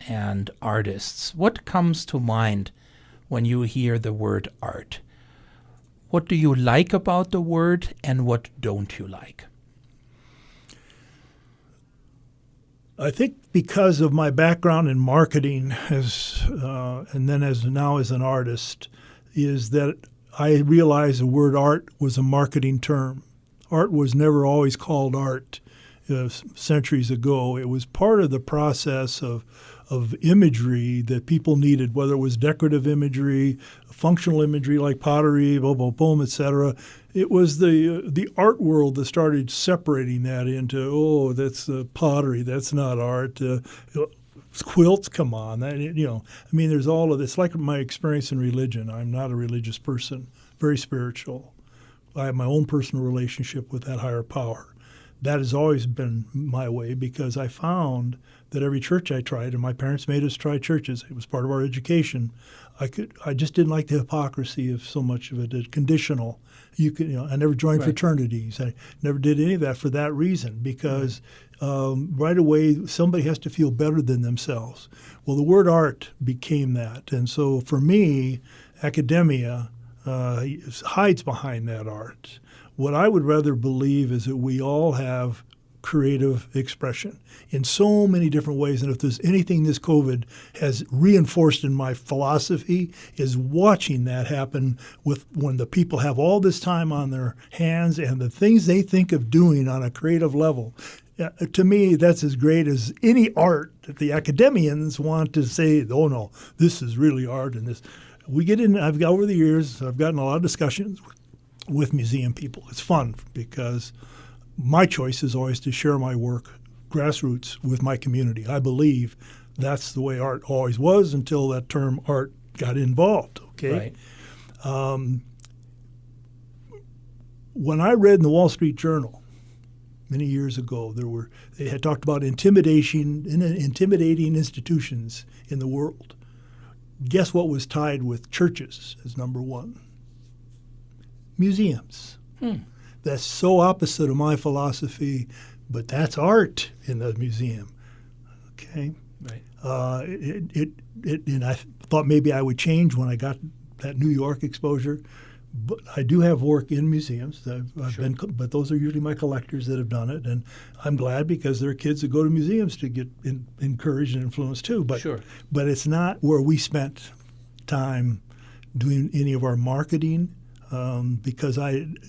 and artists, what comes to mind when you hear the word art? What do you like about the word, and what don't you like? I think because of my background in marketing and then now as an artist, is that I realized the word art was a marketing term. Art was never always called art centuries ago. It was part of the process of imagery that people needed, whether it was decorative imagery, functional imagery like pottery, boom, etc. It was the art world that started separating that into, that's pottery, that's not art. Quilts, come on. There's all of this. Like my experience in religion. I'm not a religious person, very spiritual. I have my own personal relationship with that higher power. That has always been my way because I found that every church I tried, and my parents made us try churches. It was part of our education. I just didn't like the hypocrisy of so much of it, conditional. I never joined fraternities. I never did any of that for that reason because right away somebody has to feel better than themselves. Well, the word art became that. And so for me, academia hides behind that art. What I would rather believe is that we all have creative expression in so many different ways. And if there's anything this COVID has reinforced in my philosophy is watching that happen when the people have all this time on their hands and the things they think of doing on a creative level. To me, that's as great as any art that the academians want to say, oh, no, this is really art. And this, we get in, over the years, I've gotten a lot of discussions with museum people. It's fun because my choice is always to share my work, grassroots, with my community. I believe that's the way art always was until that term art got involved, okay? Right. When I read in the Wall Street Journal many years ago, they had talked about intimidating institutions in the world. Guess what was tied with churches as number one? Museums. That's so opposite of my philosophy, but that's art in the museum. Okay? Right. And I thought maybe I would change when I got that New York exposure. But I do have work in museums. But those are usually my collectors that have done it, and I'm glad because there are kids that go to museums to get encouraged and influenced too. But but it's not where we spent time doing any of our marketing. Because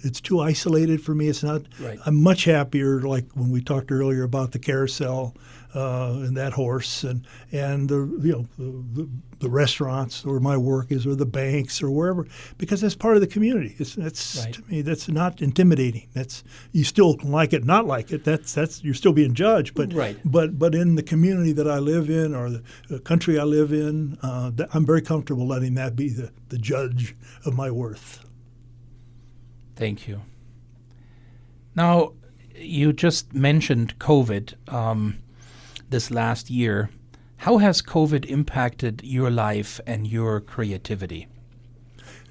it's too isolated for me. It's not. Right. I'm much happier, like when we talked earlier about the carousel and that horse, and the restaurants where my work is, or the banks, or wherever, because that's part of the community. To me, that's not intimidating. That's you still like it, not like it. That's you're still being judged. But but in the community that I live in, or the country I live in, I'm very comfortable letting that be the judge of my worth. Thank you. Now, you just mentioned COVID this last year. How has COVID impacted your life and your creativity?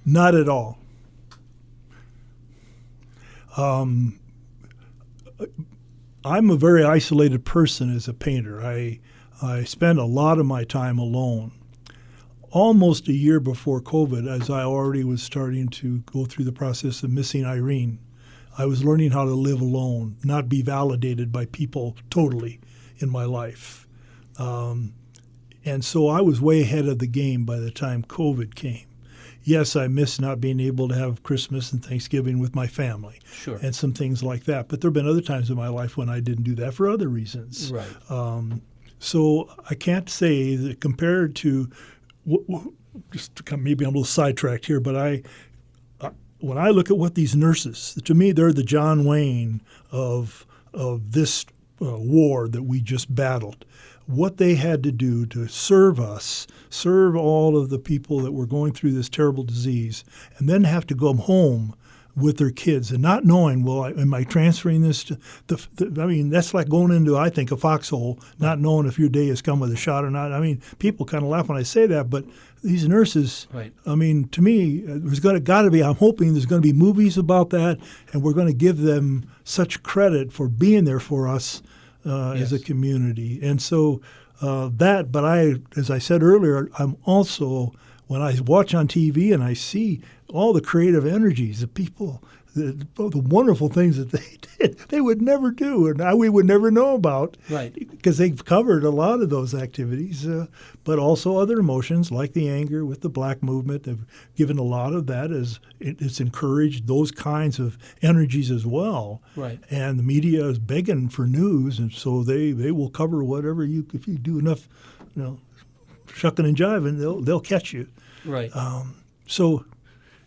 Not at all. I'm a very isolated person as a painter. I spend a lot of my time alone. Almost a year before COVID, as I already was starting to go through the process of missing Irene, I was learning how to live alone, not be validated by people totally in my life. And so I was way ahead of the game by the time COVID came. Yes, I miss not being able to have Christmas and Thanksgiving with my family and some things like that. But there have been other times in my life when I didn't do that for other reasons. Right. So I can't say that compared to maybe I'm a little sidetracked here, but when I look at what these nurses, to me, they're the John Wayne of this war that we just battled. What they had to do to serve us, serve all of the people that were going through this terrible disease, and then have to go home with their kids and not knowing, am I transferring this to that's like going into, I think, a foxhole, not knowing if your day has come with a shot or not. I mean, people kind of laugh when I say that, but these nurses, I mean, to me, there's got to be, I'm hoping there's going to be movies about that, and we're going to give them such credit for being there for us as a community. And so but as I said earlier, I'm also, when I watch on TV and I see all the creative energies, the people, the wonderful things that they did, they would never do, and we would never know about. Right. Because they've covered a lot of those activities, but also other emotions like the anger with the black movement. They've given a lot of that as it's encouraged those kinds of energies as well. Right. And the media is begging for news, and so they will cover whatever if you do enough, shucking and jiving, they'll catch you. Right. So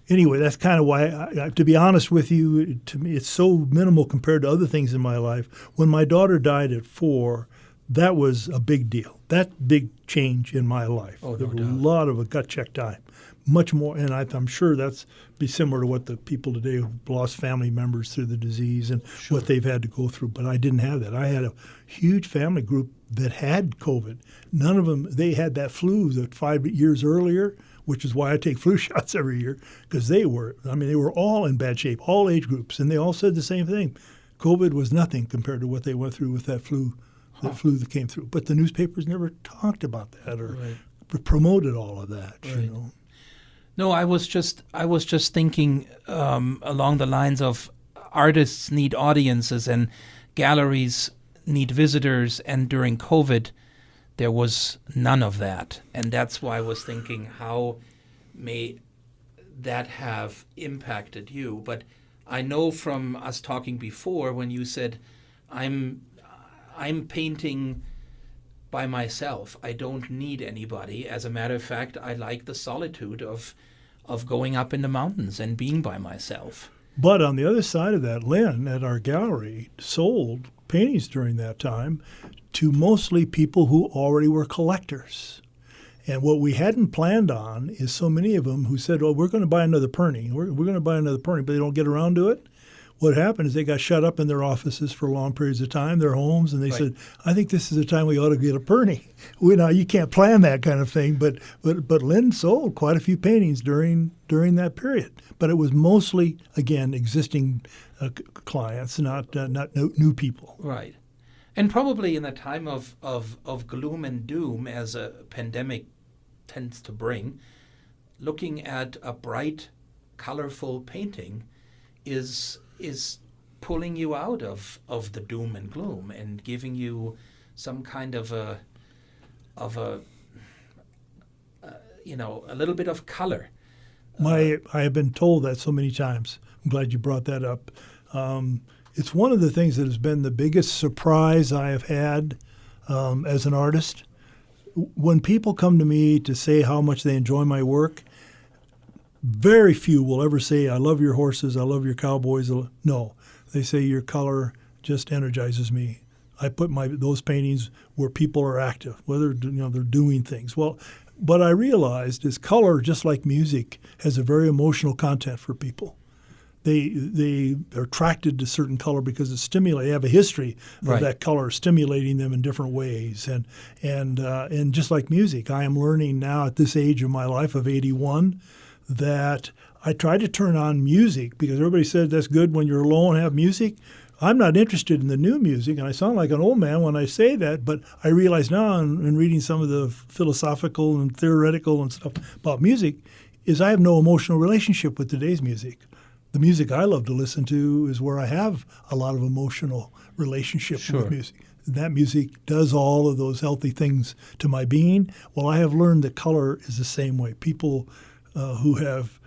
anyway, that's kind of why, to be honest with you, to me, it's so minimal compared to other things in my life. When my daughter died at 4, that was a big deal. That big change in my life. Oh, there no was doubt. a lot of a gut check time, much more. And I'm sure that's be similar to what the people today who've lost family members through the disease and what they've had to go through. But I didn't have that. I had a huge family group that had COVID. None of them, they had that flu that 5 years earlier, which is why I take flu shots every year, because they were all in bad shape, all age groups, and they all said the same thing. COVID was nothing compared to what they went through with that flu that came through. But the newspapers never talked about that or promoted all of that. Right. No, I was just thinking along the lines of artists need audiences and galleries need visitors, and during COVID, there was none of that. And that's why I was thinking, how may that have impacted you? But I know from us talking before when you said, I'm painting by myself. I don't need anybody. As a matter of fact, I like the solitude of going up in the mountains and being by myself. But on the other side of that, Lynn at our gallery sold paintings during that time to mostly people who already were collectors. And what we hadn't planned on is so many of them who said, well, we're going to buy another Pirnie. We're going to buy another Pirnie, but they don't get around to it. What happened is they got shut up in their offices for long periods of time, their homes, and they said, I think this is the time we ought to get a Pirnie. Now, you can't plan that kind of thing, but Lynn sold quite a few paintings during that period. But it was mostly, again, existing clients, not new people. Right. And probably in a time of gloom and doom, as a pandemic tends to bring, looking at a bright, colorful painting is pulling you out of the doom and gloom and giving you some kind of a little bit of color. I have been told that so many times. I'm glad you brought that up. It's one of the things that has been the biggest surprise I have had as an artist. When people come to me to say how much they enjoy my work, very few will ever say, I love your horses, I love your cowboys. No, they say your color just energizes me. I put those paintings where people are active, whether they're doing things. Well, what I realized is color, just like music, has a very emotional content for people. They are attracted to certain color because it's stimulating. They have a history of that color stimulating them in different ways. And just like music, I am learning now at this age of my life of 81 that I try to turn on music because everybody said that's good when you're alone and have music. I'm not interested in the new music, and I sound like an old man when I say that, but I realize now in reading some of the philosophical and theoretical and stuff about music is I have no emotional relationship with today's music. The music I love to listen to is where I have a lot of emotional relationship with music. That music does all of those healthy things to my being. Well, I have learned that color is the same way. People who have,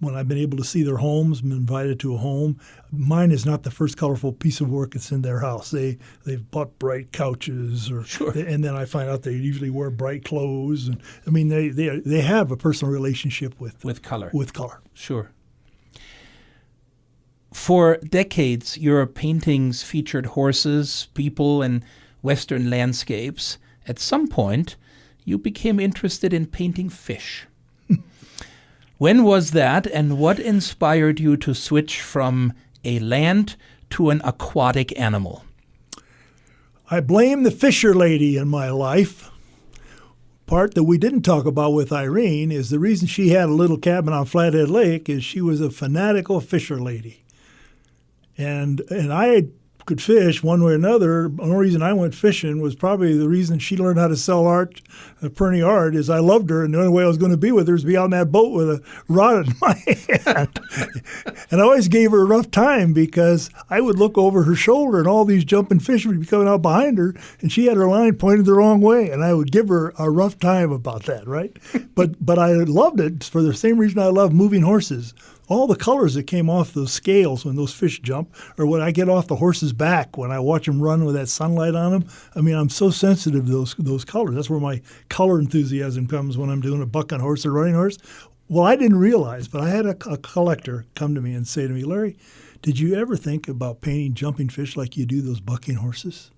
when I've been able to see their homes, been invited to a home, mine is not the first colorful piece of work that's in their house. They've bought bright couches, and then I find out they usually wear bright clothes. And I mean, they have a personal relationship with color. With color. Sure. For decades, your paintings featured horses, people, and Western landscapes. At some point, you became interested in painting fish. When was that, and what inspired you to switch from a land to an aquatic animal? I blame the fisher lady in my life. Part that we didn't talk about with Irene is the reason she had a little cabin on Flathead Lake is she was a fanatical fisher lady. And I could fish one way or another. The only reason I went fishing was probably the reason she learned how to sell art, Pirnie art, is I loved her, and the only way I was going to be with her is to be on that boat with a rod in my hand. And I always gave her a rough time because I would look over her shoulder and all these jumping fish would be coming out behind her, and she had her line pointed the wrong way, and I would give her a rough time about that, right? But I loved it for the same reason I love moving horses. All the colors that came off those scales when those fish jump, or when I get off the horse's back when I watch them run with that sunlight on them. I mean, I'm so sensitive to those colors. That's where my color enthusiasm comes when I'm doing a bucking horse or running horse. Well, I didn't realize, but I had a collector come to me and say to me, "Larry, did you ever think about painting jumping fish like you do those bucking horses?"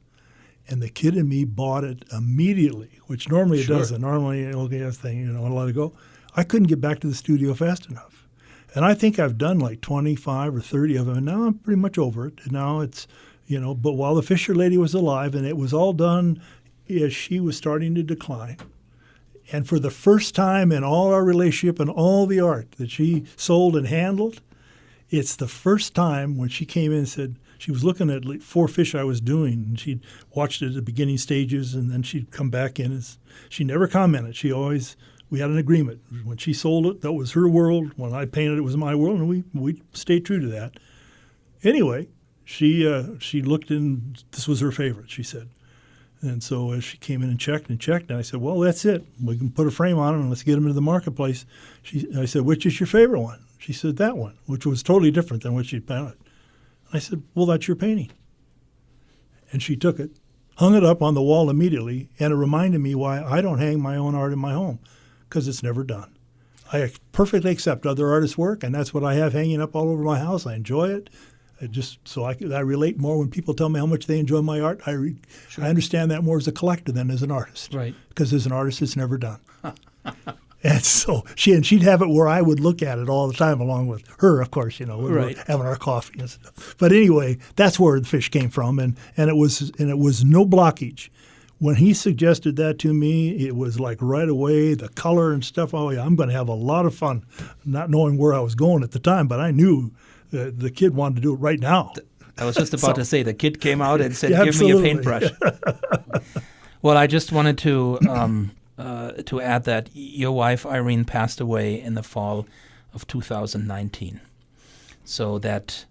And the kid in me bought it immediately, which normally it doesn't. Normally, okay, that thing, I'll let it go. I couldn't get back to the studio fast enough. And I think I've done like 25 or 30 of them, and now I'm pretty much over it. And now it's, but while the Fisher lady was alive, and it was all done as she was starting to decline. And for the first time in all our relationship and all the art that she sold and handled, it's the first time when she came in and said, she was looking at like 4 fish I was doing, and she'd watched it at the beginning stages, and then she'd come back in. She never commented. We had an agreement. When she sold it, that was her world. When I painted it, it was my world, and we stayed true to that. Anyway, she looked in. This was her favorite, she said. And so as she came in and checked, and I said, well, that's it. We can put a frame on them, and let's get them into the marketplace. I said, which is your favorite one? She said, that one, which was totally different than what she'd painted. I said, well, that's your painting. And she took it, hung it up on the wall immediately, and it reminded me why I don't hang my own art in my home. Because it's never done. I perfectly accept other artists' work, and that's what I have hanging up all over my house. I enjoy it. I relate more when people tell me how much they enjoy my art. I understand that more as a collector than as an artist. Right. Because as an artist, it's never done. And so she'd have it where I would look at it all the time, along with her, of course. We're having our coffee and stuff. But anyway, that's where the fish came from, and it was no blockage. When he suggested that to me, it was like right away, the color and stuff. Oh, yeah, I'm going to have a lot of fun, not knowing where I was going at the time. But I knew the kid wanted to do it right now. I was just about to say, the kid came out and said, yeah, give absolutely. me a paintbrush. Well, I just wanted to add that your wife, Irene, passed away in the fall of 2019. So that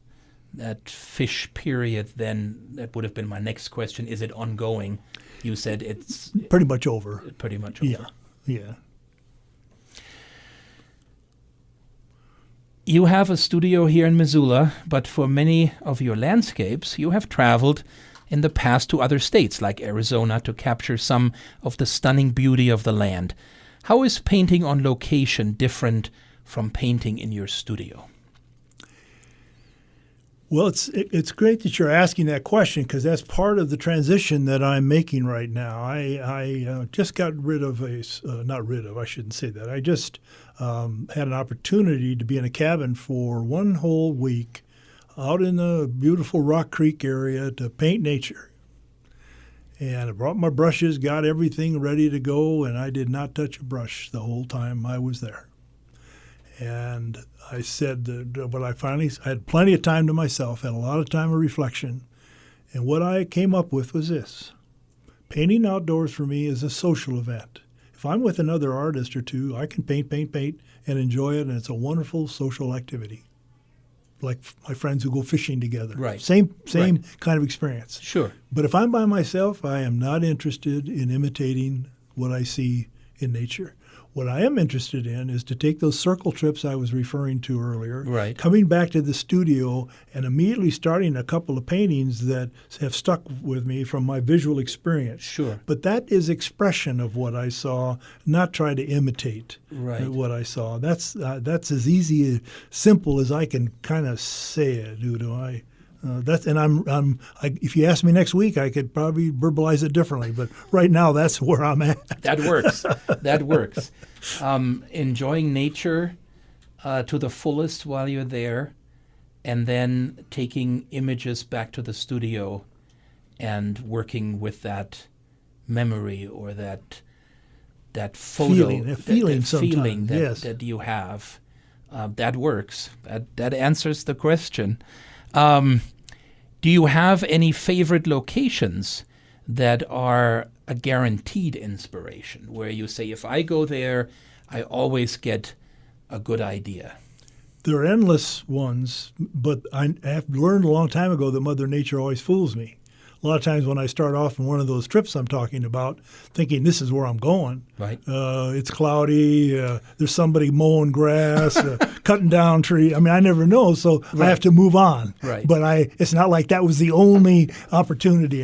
fish period then, that would have been my next question. Is it ongoing? You said it's pretty much over. Pretty much over. Yeah. You have a studio here in Missoula, but for many of your landscapes, you have traveled in the past to other states like Arizona to capture some of the stunning beauty of the land. How is painting on location different from painting in your studio? Well, it's great that you're asking that question, because that's part of the transition that I'm making right now. I just got rid of I shouldn't say that. I just had an opportunity to be in a cabin for one whole week out in the beautiful Rock Creek area to paint nature. And I brought my brushes, got everything ready to go, and I did not touch a brush the whole time I was there. And I said that I had plenty of time to myself, had a lot of time of reflection. And what I came up with was this. Painting outdoors for me is a social event. If I'm with another artist or two, I can paint, and enjoy it, and it's a wonderful social activity. Like my friends who go fishing together. Right. Same kind of experience. Sure. But if I'm by myself, I am not interested in imitating what I see in nature. What I am interested in is to take those circle trips I was referring to earlier, right, coming back to the studio and immediately starting a couple of paintings that have stuck with me from my visual experience. Sure. But that is expression of what I saw, not try to imitate what I saw. That's as easy, simple as I can kind of say it, Udo. If you ask me next week, I could probably verbalize it differently. But right now, that's where I'm at. That works. Enjoying nature to the fullest while you're there, and then taking images back to the studio and working with that memory or that photo, feeling that you have. That works. That answers the question. Do you have any favorite locations that are a guaranteed inspiration, where you say, if I go there, I always get a good idea? There are endless ones, but I have learned a long time ago that Mother Nature always fools me. A lot of times when I start off on one of those trips I'm talking about, thinking this is where I'm going. Right. It's cloudy. There's somebody mowing grass, cutting down trees. I mean, I never know, so I have to move on. Right. But it's not like that was the only opportunity.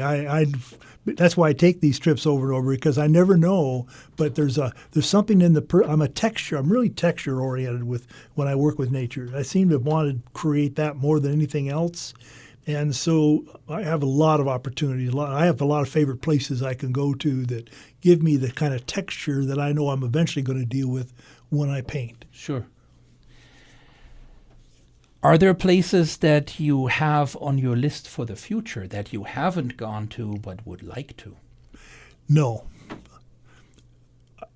That's why I take these trips over and over, because I never know. But there's something in I'm really texture oriented when I work with nature. I seem to want to create that more than anything else. And so I have a lot of opportunities. I have a lot of favorite places I can go to that give me the kind of texture that I know I'm eventually going to deal with when I paint. Sure. Are there places that you have on your list for the future that you haven't gone to but would like to? No.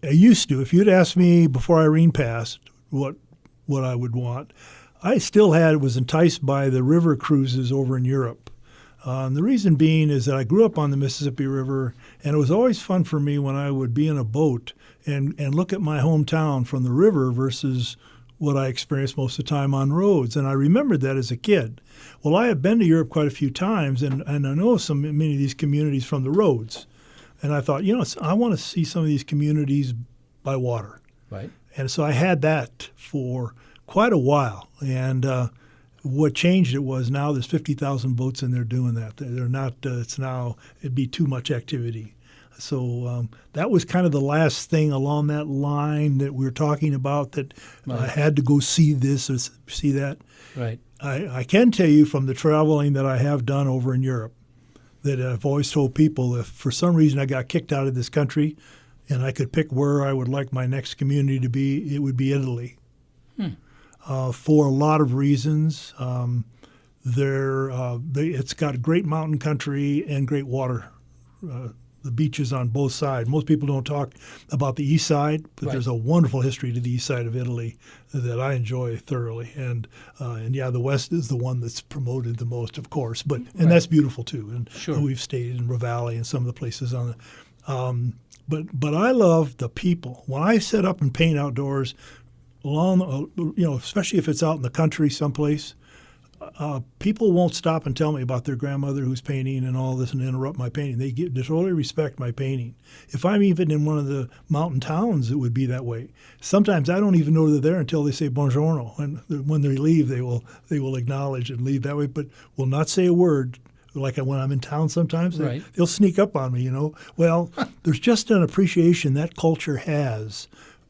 I used to. If you'd asked me before Irene passed what I would want, I still was enticed by the river cruises over in Europe. And the reason being is that I grew up on the Mississippi River, and it was always fun for me when I would be in a boat and look at my hometown from the river versus what I experienced most of the time on roads. And I remembered that as a kid. Well, I have been to Europe quite a few times, and I know many of these communities from the roads. And I thought, I want to see some of these communities by water. Right. And so I had that for quite a while. And what changed it was now there's 50,000 boats in there doing that. They're not, it'd be too much activity. So that was kind of the last thing along that line that we were talking about, that I had to go see this or see that. Right. I can tell you from the traveling that I have done over in Europe that I've always told people, if for some reason I got kicked out of this country and I could pick where I would like my next community to be, it would be Italy. For a lot of reasons. It's got great mountain country and great water. The beaches on both sides. Most people don't talk about the east side, but there's a wonderful history to the east side of Italy that I enjoy thoroughly. And the west is the one that's promoted the most, of course. But that's beautiful too. And we've stayed in Ravalli and some of the places on the. But I love the people. When I set up and paint outdoors, especially if it's out in the country someplace, people won't stop and tell me about their grandmother who's painting and all this and interrupt my painting. They totally respect my painting. If I'm even in one of the mountain towns, it would be that way. Sometimes I don't even know they're there until they say buongiorno, and when they leave, they will acknowledge and leave that way, but will not say a word. Like when I'm in town sometimes, they'll sneak up on me, Well, there's just an appreciation that culture has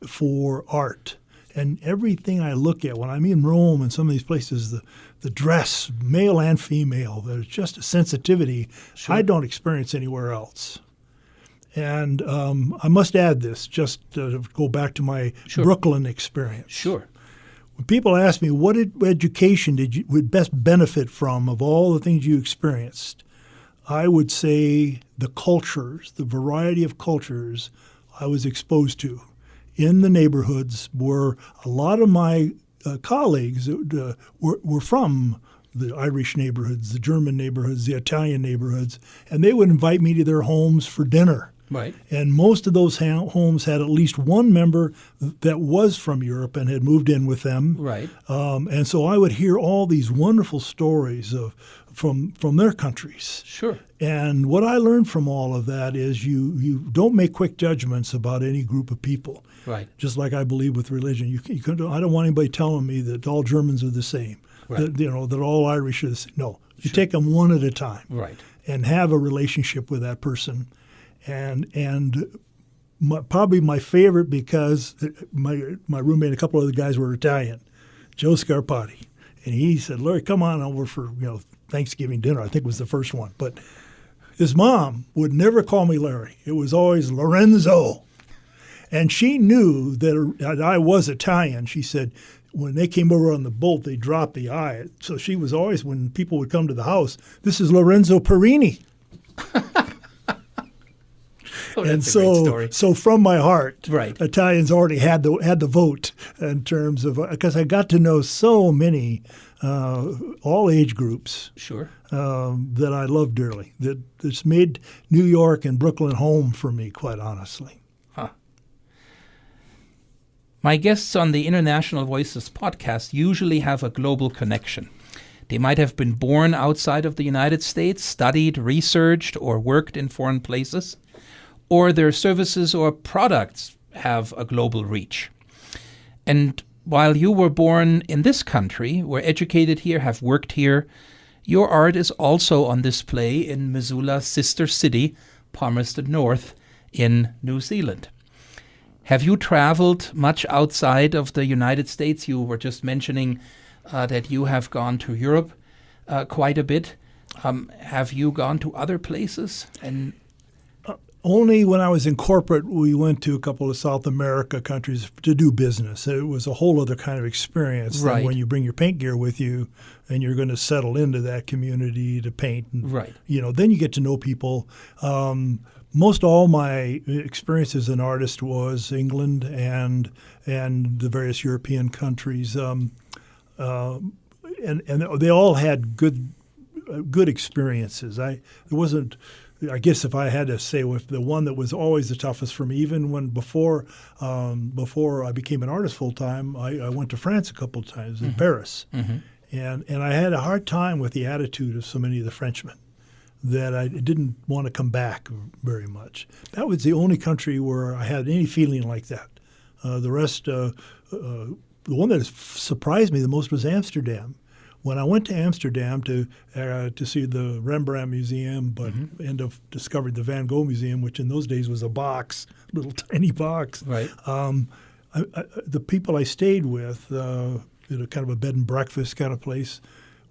for art. And everything I look at when I'm in Rome and some of these places, the dress, male and female, there's just a sensitivity I don't experience anywhere else. And I must add this, just to go back to my Brooklyn experience. Sure. When people ask me, what education would best benefit from of all the things you experienced, I would say the cultures, the variety of cultures I was exposed to in the neighborhoods, where a lot of my colleagues were from the Irish neighborhoods, the German neighborhoods, the Italian neighborhoods, and they would invite me to their homes for dinner. Right. And most of those homes had at least one member that was from Europe and had moved in with them. Right. And so I would hear all these wonderful stories from their countries. Sure. And what I learned from all of that is you don't make quick judgments about any group of people. Right. Just like I believe with religion. I don't want anybody telling me that all Germans are the same. Right. That all Irish are the same. No. You take them one at a time. Right. And have a relationship with that person. And probably my favorite, because my roommate and a couple other guys were Italian, Joe Scarpati. And he said, Larry, come on over for Thanksgiving dinner. I think was the first one. But his mom would never call me Larry. It was always Lorenzo. And she knew that I was Italian. She said when they came over on the boat, they dropped the I. So she was always, when people would come to the house, this is Lorenzo Pirnie. And so from my heart, Italians already had the vote in terms of, because I got to know so many all age groups. Sure. That I love dearly. That's made New York and Brooklyn home for me, quite honestly. Huh. My guests on the International Voices podcast usually have a global connection. They might have been born outside of the United States, studied, researched, or worked in foreign places, or their services or products have a global reach. And while you were born in this country, were educated here, have worked here, your art is also on display in Missoula's sister city, Palmerston North, in New Zealand. Have you traveled much outside of the United States? You were just mentioning that you have gone to Europe quite a bit. Have you gone to other places? And only when I was in corporate, we went to a couple of South America countries to do business. It was a whole other kind of experience than when you bring your paint gear with you and you're going to settle into that community to paint. And, then you get to know people. Most all my experience as an artist was England and the various European countries. And they all had good experiences. I guess if I had to say with the one that was always the toughest for me, even when before I became an artist full time, I went to France a couple of times in Paris, and I had a hard time with the attitude of so many of the Frenchmen that I didn't want to come back very much. That was the only country where I had any feeling like that. The rest, the one that surprised me the most was Amsterdam. When I went to Amsterdam to see the Rembrandt Museum, but end up discovered the Van Gogh Museum, which in those days was a box, little tiny box. Right. The people I stayed with, kind of a bed and breakfast kind of place,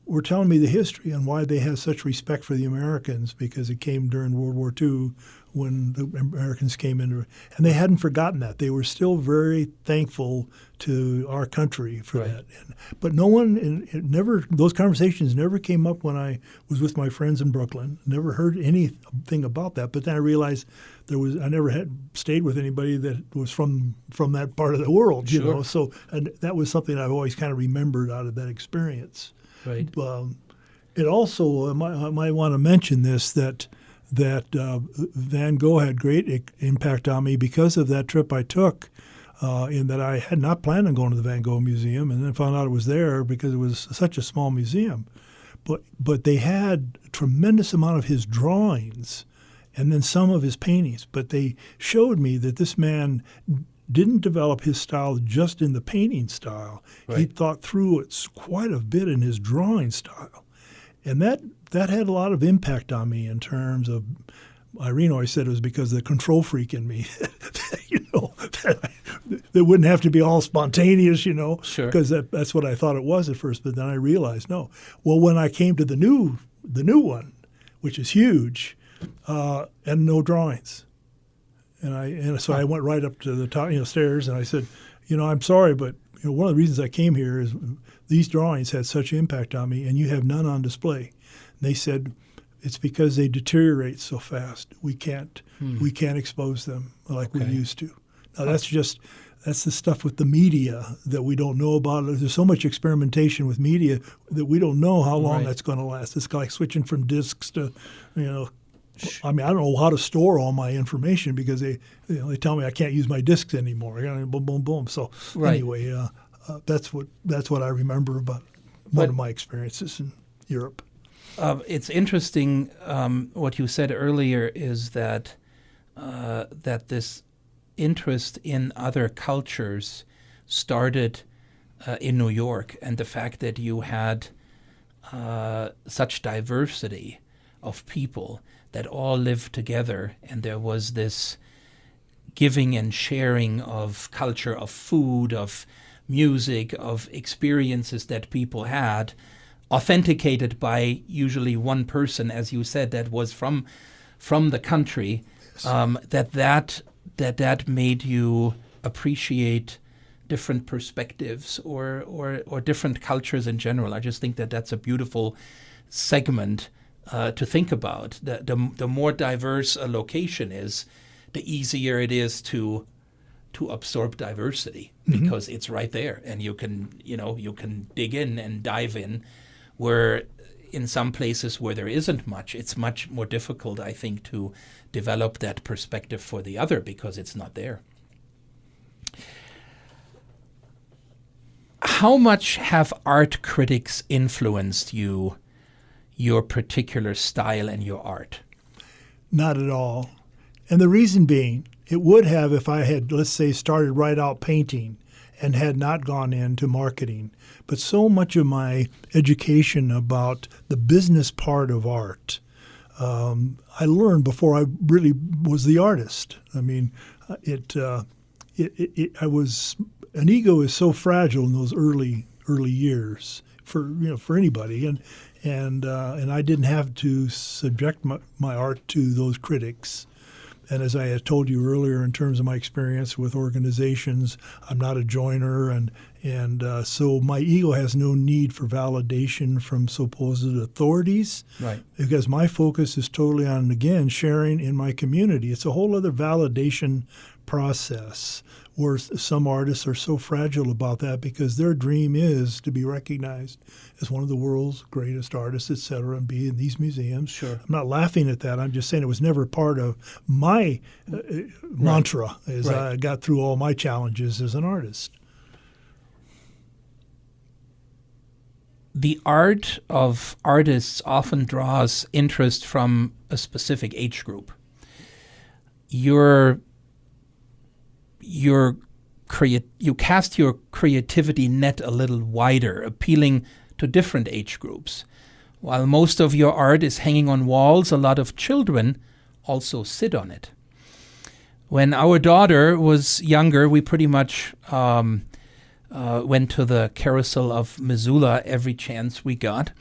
were telling me the history and why they had such respect for the Americans, because it came during World War II when the Americans came in, and they hadn't forgotten that. They were still very thankful to our country for that. But no one, those conversations never came up when I was with my friends in Brooklyn. Never heard anything about that. But then I realized I never had stayed with anybody that was from that part of the world, you know. So and that was something I've always kind of remembered out of that experience. Right. It also, I might want to mention this, that Van Gogh had great impact on me because of that trip I took, in that I had not planned on going to the Van Gogh Museum, and then found out it was there because it was such a small museum. But they had a tremendous amount of his drawings and then some of his paintings. But they showed me that this man didn't develop his style just in the painting style. Right. He thought through it quite a bit in his drawing style. And that had a lot of impact on me in terms of, Irene always said it was because of the control freak in me, that wouldn't have to be all spontaneous, because that's what I thought it was at first. But then I realized, no. Well, when I came to the new one, which is huge, and no drawings. So I went right up to the top, stairs, and I said, I'm sorry, but one of the reasons I came here is these drawings had such impact on me, and you have none on display. And they said, it's because they deteriorate so fast. We can't expose them like we used to. Now that's the stuff with the media that we don't know about. There's so much experimentation with media that we don't know how long that's going to last. It's like switching from discs to, I don't know how to store all my information because they tell me I can't use my discs anymore. Boom, boom, boom. So anyway, that's what I remember about one of my experiences in Europe. It's interesting what you said earlier is that this interest in other cultures started in New York, and the fact that you had such diversity of people that all lived together, and there was this giving and sharing of culture, of food, of music, of experiences that people had, authenticated by usually one person, as you said, that was from the country. That made you appreciate different perspectives or different cultures in general. I just think that that's a beautiful segment to think about. The more diverse a location is, the easier it is to to absorb diversity because it's right there, and you can dig in and dive in, where in some places where there isn't much, it's much more difficult, I think, to develop that perspective for the other because it's not there. How much have art critics influenced you, your particular style and your art? Not at all. And the reason being, it would have if I had, let's say, started right out painting and had not gone into marketing. But so much of my education about the business part of art, I learned before I really was the artist. I mean, an ego is so fragile in those early years for anybody, and I didn't have to subject my art to those critics. And as I had told you earlier, in terms of my experience with organizations, I'm not a joiner, and so my ego has no need for validation from supposed authorities, right? Because my focus is totally on, again, sharing in my community. It's a whole other validation process where some artists are so fragile about that because their dream is to be recognized as one of the world's greatest artists, et cetera, and be in these museums. Sure. I'm not laughing at that. I'm just saying it was never part of my mantra as I got through all my challenges as an artist. The art of artists often draws interest from a specific age group. You cast your creativity net a little wider, appealing to different age groups. While most of your art is hanging on walls, a lot of children also sit on it. When our daughter was younger, we pretty much went to the Carousel of Missoula every chance we got.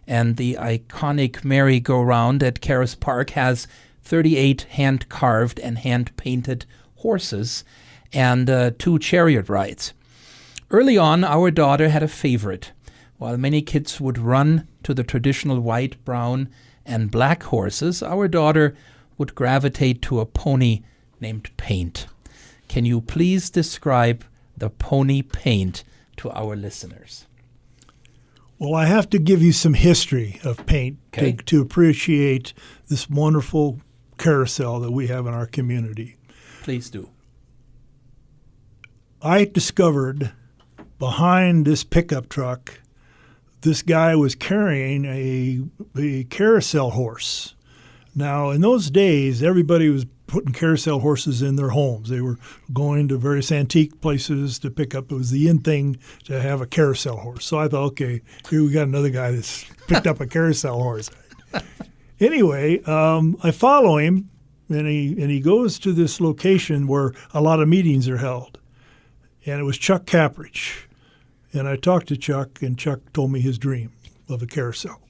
And the iconic merry-go-round at Caras Park has 38 hand-carved and hand-painted horses and 2 chariot rides. Early on, our daughter had a favorite. While many kids would run to the traditional white, brown, and black horses, our daughter would gravitate to a pony named Paint. Can you please describe the pony Paint to our listeners? Well, I have to give you some history of Paint to appreciate this wonderful carousel that we have in our community. Please do. I discovered behind this pickup truck, this guy was carrying a carousel horse. Now, in those days, everybody was putting carousel horses in their homes. They were going to various antique places to pick up. It was the in thing to have a carousel horse. So I thought, okay, here we got another guy that's picked up a carousel horse. Anyway, I follow him, and he goes to this location where a lot of meetings are held. And it was Chuck Capridge. And I talked to Chuck, and Chuck told me his dream of a carousel,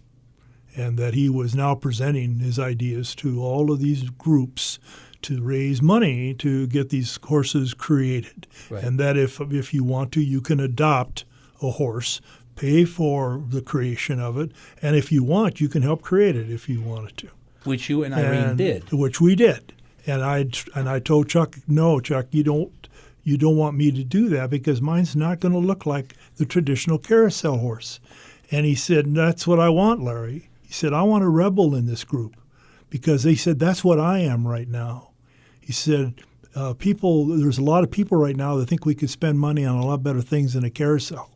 and that he was now presenting his ideas to all of these groups to raise money to get these horses created. Right. And that if you want to, you can adopt a horse, pay for the creation of it, and if you want, you can help create it if you wanted to. Which you and Irene did. Which we did. And I told Chuck, no, Chuck, you don't want me to do that because mine's not going to look like the traditional carousel horse. And he said, that's what I want, Larry. He said, I want a rebel in this group because he said, that's what I am right now. He said, there's a lot of people right now that think we could spend money on a lot better things than a carousel.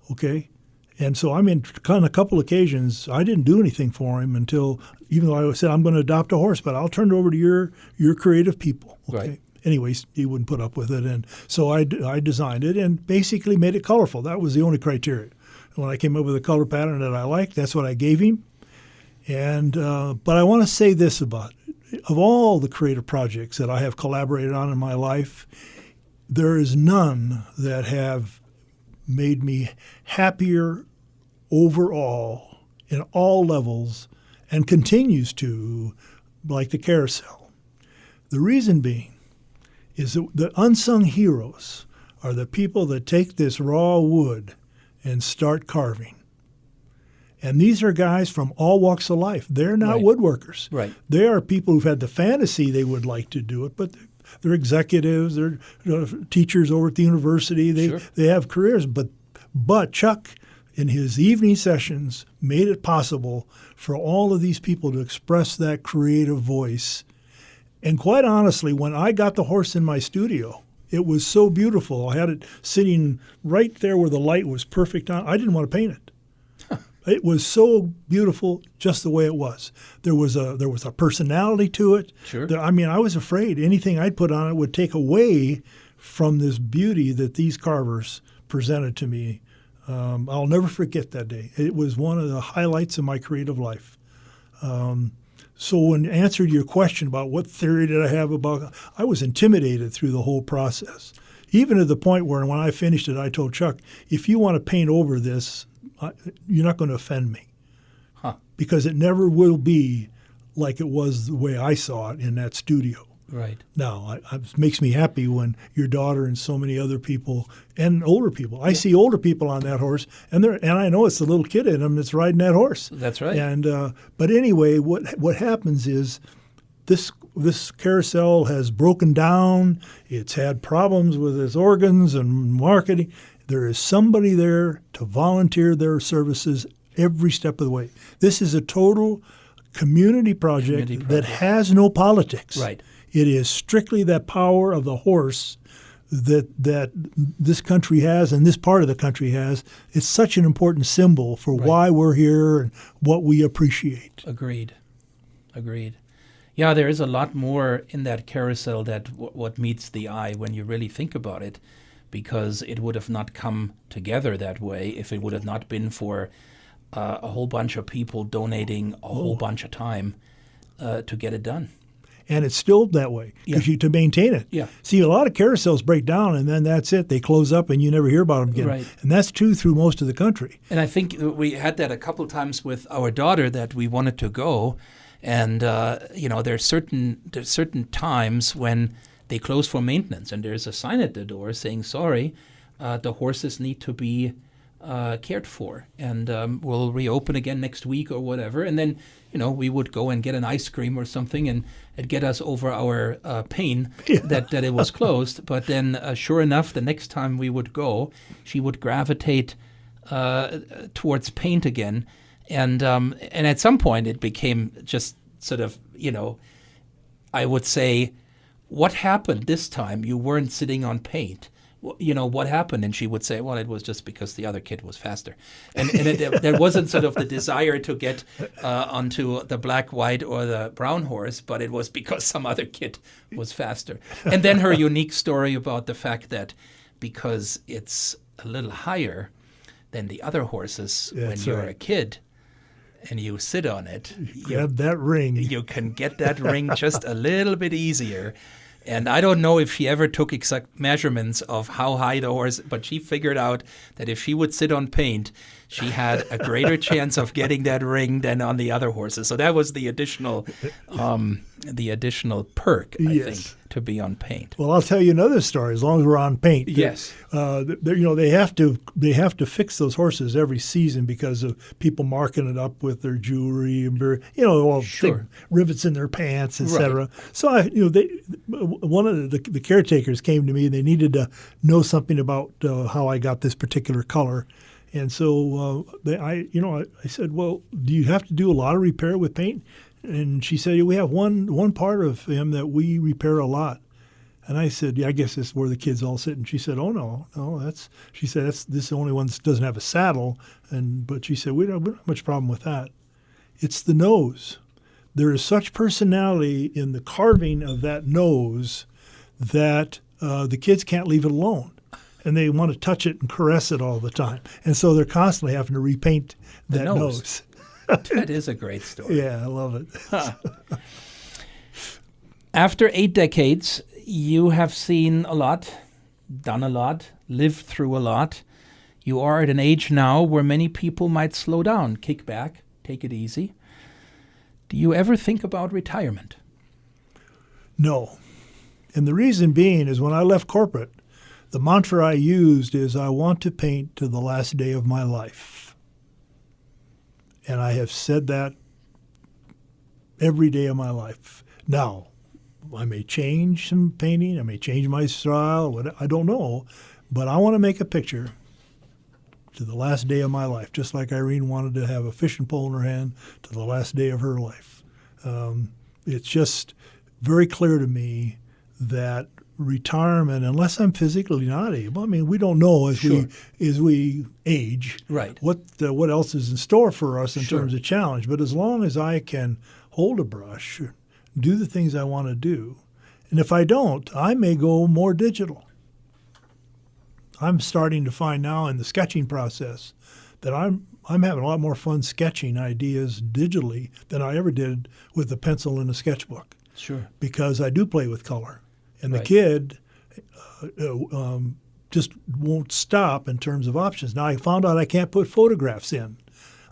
Okay? And so on a couple occasions, I didn't do anything for him until, even though I said, I'm going to adopt a horse, but I'll turn it over to your creative people. Okay? Right. Anyways, he wouldn't put up with it. And so I designed it and basically made it colorful. That was the only criteria. When I came up with a color pattern that I liked, that's what I gave him. And but I want to say this about it. Of all the creative projects that I have collaborated on in my life, there is none that have made me happier overall in all levels and continues to, like the carousel. The reason being is that the unsung heroes are the people that take this raw wood and start carving. And these are guys from all walks of life. They're not woodworkers. Right. They are people who've had the fantasy they would like to do it, but they're executives, they're teachers over at the university. They have careers, but Chuck, in his evening sessions, made it possible for all of these people to express that creative voice. And quite honestly, when I got the horse in my studio, it was so beautiful. I had it sitting right there where the light was perfect on. I didn't want to paint it. It was so beautiful just the way it was. There was a personality to it. Sure. I was afraid anything I'd put on it would take away from this beauty that these carvers presented to me. I'll never forget that day. It was one of the highlights of my creative life. So when answered your question about what theory did I have about, I was intimidated through the whole process. Even at the point where when I finished it, I told Chuck, if you want to paint over this, you're not going to offend me. Because it never will be like it was the way I saw it in that studio. Right. Now, it makes me happy when your daughter and so many other people and older people. I see older people on that horse, and I know it's the little kid in them that's riding that horse. That's right. And but anyway, what happens is this carousel has broken down. It's had problems with its organs and marketing. There is somebody there to volunteer their services every step of the way. This is a total community project that has no politics. Right. It is strictly that power of the horse that this country has and this part of the country has. It's such an important symbol for why we're here and what we appreciate. Agreed. Yeah, there is a lot more in that carousel that what meets the eye when you really think about it, because it would have not come together that way if it would have not been for a whole bunch of people donating a whole bunch of time to get it done. And it's still that way to maintain it. Yeah. See, a lot of carousels break down and then that's it. They close up and you never hear about them again. Right. And that's true through most of the country. And I think we had that a couple times with our daughter that we wanted to go. And, there's certain times when they close for maintenance and there's a sign at the door saying, sorry, the horses need to be cared for, and we'll reopen again next week or whatever. And then, we would go and get an ice cream or something and get us over our pain that it was closed. But then, sure enough, the next time we would go, she would gravitate towards paint again. And at some point, it became just sort of, I would say, what happened this time? You weren't sitting on paint. What happened? And she would say, well, it was just because the other kid was faster. And there wasn't sort of the desire to get onto the black, white, or the brown horse, but it was because some other kid was faster. And then her unique story about the fact that because it's a little higher than the other horses when you're a kid and you sit on it, grab that ring. You can get that ring just a little bit easier. And I don't know if she ever took exact measurements of how high the horse, but she figured out that if she would sit on paint, she had a greater chance of getting that ring than on the other horses. So that was the additional perk, I think, to be on paint. Well, I'll tell you another story. As long as we're on paint, yes, they have to fix those horses every season because of people marking it up with their jewelry and rivets in their pants, etc. Right. So one of the caretakers came to me. They needed to know something about how I got this particular color. And so I said, well, do you have to do a lot of repair with paint? And she said, we have one part of him that we repair a lot. And I said, I guess this is where the kids all sit. And she said, oh, no, this is the only one that doesn't have a saddle. But she said, we don't have much problem with that. It's the nose. There is such personality in the carving of that nose that the kids can't leave it alone. And they want to touch it and caress it all the time. And so they're constantly having to repaint that nose. That is a great story. Yeah, I love it. Huh. After 8 decades, you have seen a lot, done a lot, lived through a lot. You are at an age now where many people might slow down, kick back, take it easy. Do you ever think about retirement? No. And the reason being is when I left corporate, the mantra I used is I want to paint to the last day of my life. And I have said that every day of my life. Now, I may change some painting. I may change my style. I don't know. But I want to make a picture to the last day of my life, just like Irene wanted to have a fishing pole in her hand to the last day of her life. It's just very clear to me that retirement, unless I'm physically not able, I mean, we don't know as we age what else is in store for us in terms of challenge. But as long as I can hold a brush, do the things I want to do, and if I don't, I may go more digital. I'm starting to find now in the sketching process that I'm having a lot more fun sketching ideas digitally than I ever did with a pencil and a sketchbook. Sure. Because I do play with color. And the kid just won't stop in terms of options. Now, I found out I can't put photographs in.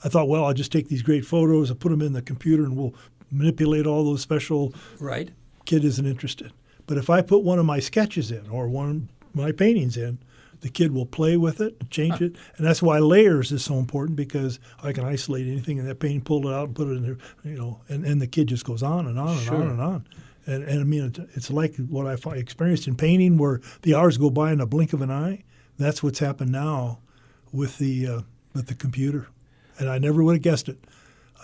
I thought, well, I'll just take these great photos and put them in the computer and we'll manipulate all those special. Right. Kid isn't interested. But if I put one of my sketches in or one of my paintings in, the kid will play with it, change it. And that's why layers is so important, because I can isolate anything in that painting, pull it out and put it in there, and the kid just goes on and on and on and on. And I mean, it's like what I experienced in painting, where the hours go by in a blink of an eye. That's what's happened now with the computer, and I never would have guessed it.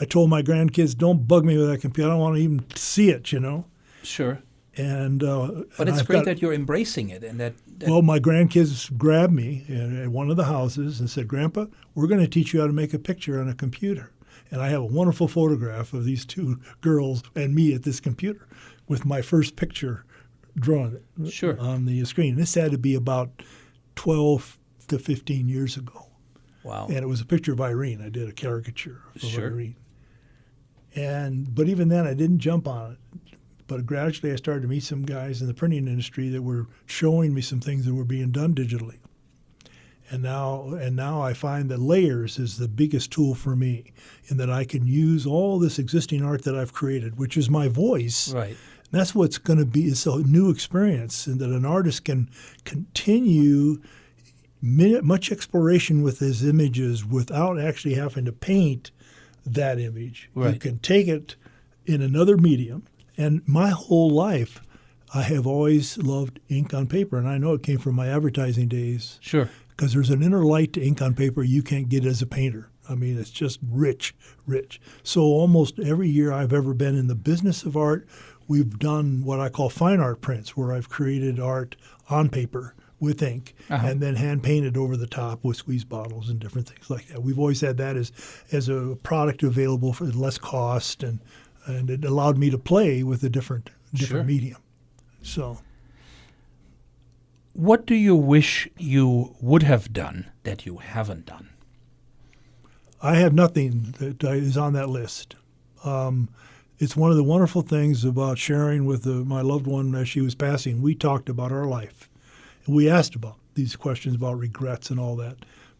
I told my grandkids, "Don't bug me with that computer. I don't want to even see it." Sure. And but it's great that you're embracing it, and that. Well, my grandkids grabbed me at one of the houses and said, "Grandpa, we're going to teach you how to make a picture on a computer." And I have a wonderful photograph of these two girls and me at this computer with my first picture drawn on the screen. This had to be about 12 to 15 years ago. Wow. And it was a picture of Irene. I did a caricature of Irene. But even then, I didn't jump on it. But gradually, I started to meet some guys in the printing industry that were showing me some things that were being done digitally. And now I find that layers is the biggest tool for me, in that I can use all this existing art that I've created, which is my voice. Right. And that's what's going to be. It's a new experience, and that an artist can continue much exploration with his images without actually having to paint that image. Right. You can take it in another medium. And my whole life, I have always loved ink on paper, and I know it came from my advertising days. Sure. Because there's an inner light to ink on paper you can't get as a painter. I mean, it's just rich. So almost every year I've ever been in the business of art, we've done what I call fine art prints, where I've created art on paper with ink and then hand painted over the top with squeeze bottles and different things like that. We've always had that as a product available for less cost, and it allowed me to play with a different medium. So, what do you wish you would have done that you haven't done? I have nothing that is on that list. It's one of the wonderful things about sharing with my loved one as she was passing. We talked about our life. And we asked about these questions about regrets and all that,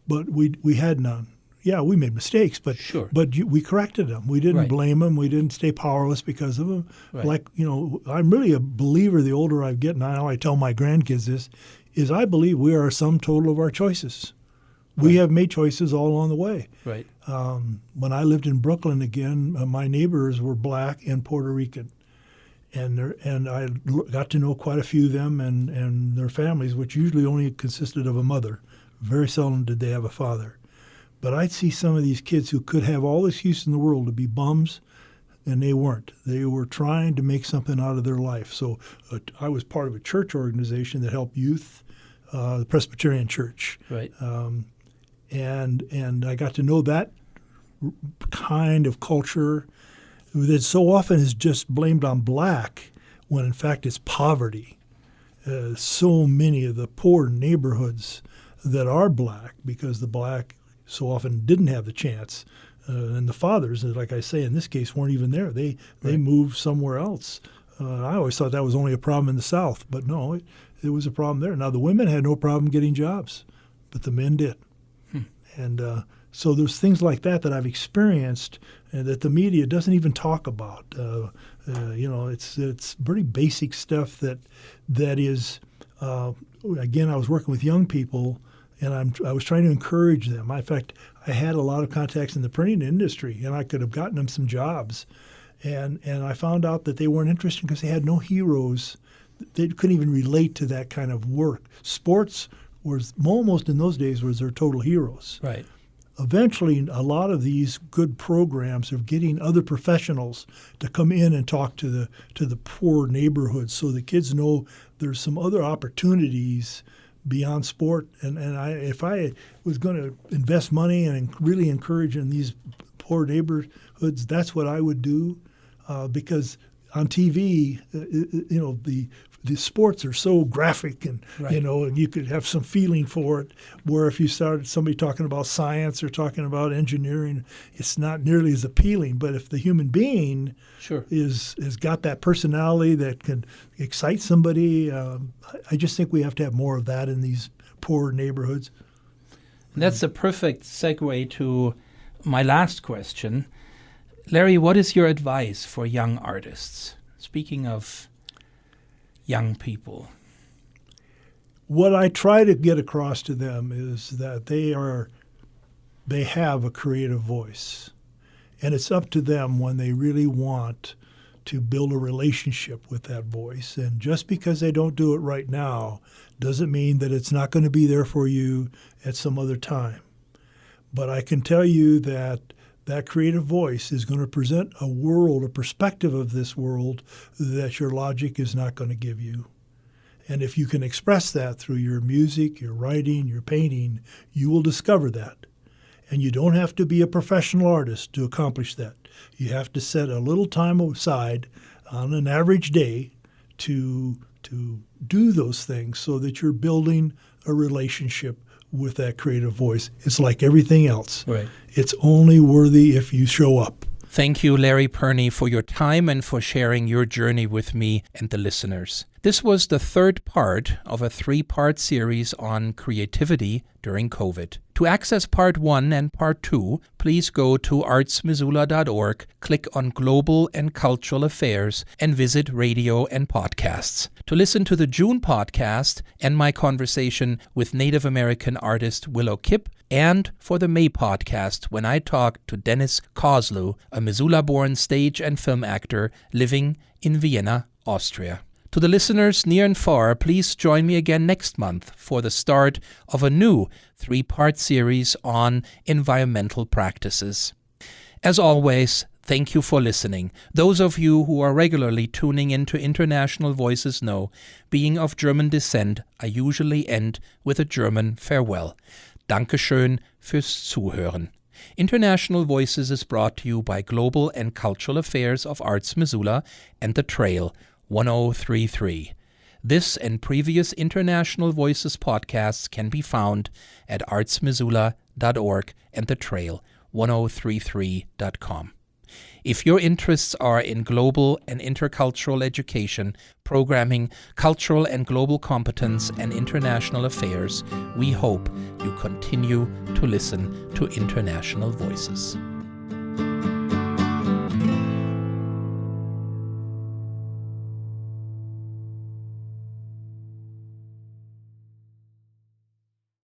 but we had none. Yeah, we made mistakes, but we corrected them. We didn't blame them. We didn't stay powerless because of them. Right. I'm really a believer the older I get, and now I tell my grandkids this, is I believe we are a sum total of our choices. We have made choices all along the way. Right. When I lived in Brooklyn again, my neighbors were black and Puerto Rican. And I got to know quite a few of them and their families, which usually only consisted of a mother. Very seldom did they have a father. But I'd see some of these kids who could have all the excuse in the world to be bums, and they weren't. They were trying to make something out of their life. So I was part of a church organization that helped youth, the Presbyterian Church. Right. And I got to know that kind of culture that so often is just blamed on black, when in fact it's poverty. So many of the poor neighborhoods that are black, because the black so often didn't have the chance, and the fathers, like I say, in this case, weren't even there. They moved somewhere else. I always thought that was only a problem in the South, but no, it was a problem there. Now, the women had no problem getting jobs, but the men did. And so there's things like that I've experienced that the media doesn't even talk about. It's pretty basic stuff that is, again, I was working with young people, and I was trying to encourage them. In fact, I had a lot of contacts in the printing industry, and I could have gotten them some jobs. And I found out that they weren't interested because they had no heroes. They couldn't even relate to that kind of work. Sports was almost in those days was their total heroes. Right. Eventually, a lot of these good programs of getting other professionals to come in and talk to the poor neighborhoods, so the kids know there's some other opportunities beyond sport. And if I was going to invest money and really encourage in these poor neighborhoods, that's what I would do, because on TV, the sports are so graphic, and Right. and you could have some feeling for it. Where if you started somebody talking about science or talking about engineering, it's not nearly as appealing. But if the human being Sure. is got that personality that can excite somebody, I just think we have to have more of that in these poor neighborhoods. And that's a perfect segue to my last question. Larry, what is your advice for young artists? Speaking of young people. What I try to get across to them is that they have a creative voice, and it's up to them when they really want to build a relationship with that voice. And just because they don't do it right now doesn't mean that it's not going to be there for you at some other time. But I can tell you that creative voice is going to present a world, a perspective of this world that your logic is not going to give you. And if you can express that through your music, your writing, your painting, you will discover that. And you don't have to be a professional artist to accomplish that. You have to set a little time aside on an average day to do those things so that you're building a relationship with that creative voice. It's like everything else. Right. It's only worthy if you show up. Thank you, Larry Pirnie, for your time and for sharing your journey with me and the listeners. This was the third part of a 3-part series on creativity during COVID. To access part 1 and part 2, please go to artsmissoula.org, click on Global and Cultural Affairs, and visit radio and podcasts. To listen to the June podcast and my conversation with Native American artist Willow Kipp, and for the May podcast when I talked to Dennis Kozlu, a Missoula-born stage and film actor living in Vienna, Austria. To the listeners near and far, please join me again next month for the start of a new 3-part series on environmental practices. As always, thank you for listening. Those of you who are regularly tuning into International Voices know, being of German descent, I usually end with a German farewell. Dankeschön fürs Zuhören. International Voices is brought to you by Global and Cultural Affairs of Arts Missoula and The Trail 1033. This and previous International Voices podcasts can be found at artsmissoula.org and thetrail1033.com. If your interests are in global and intercultural education, programming, cultural and global competence, and international affairs, we hope you continue to listen to International Voices.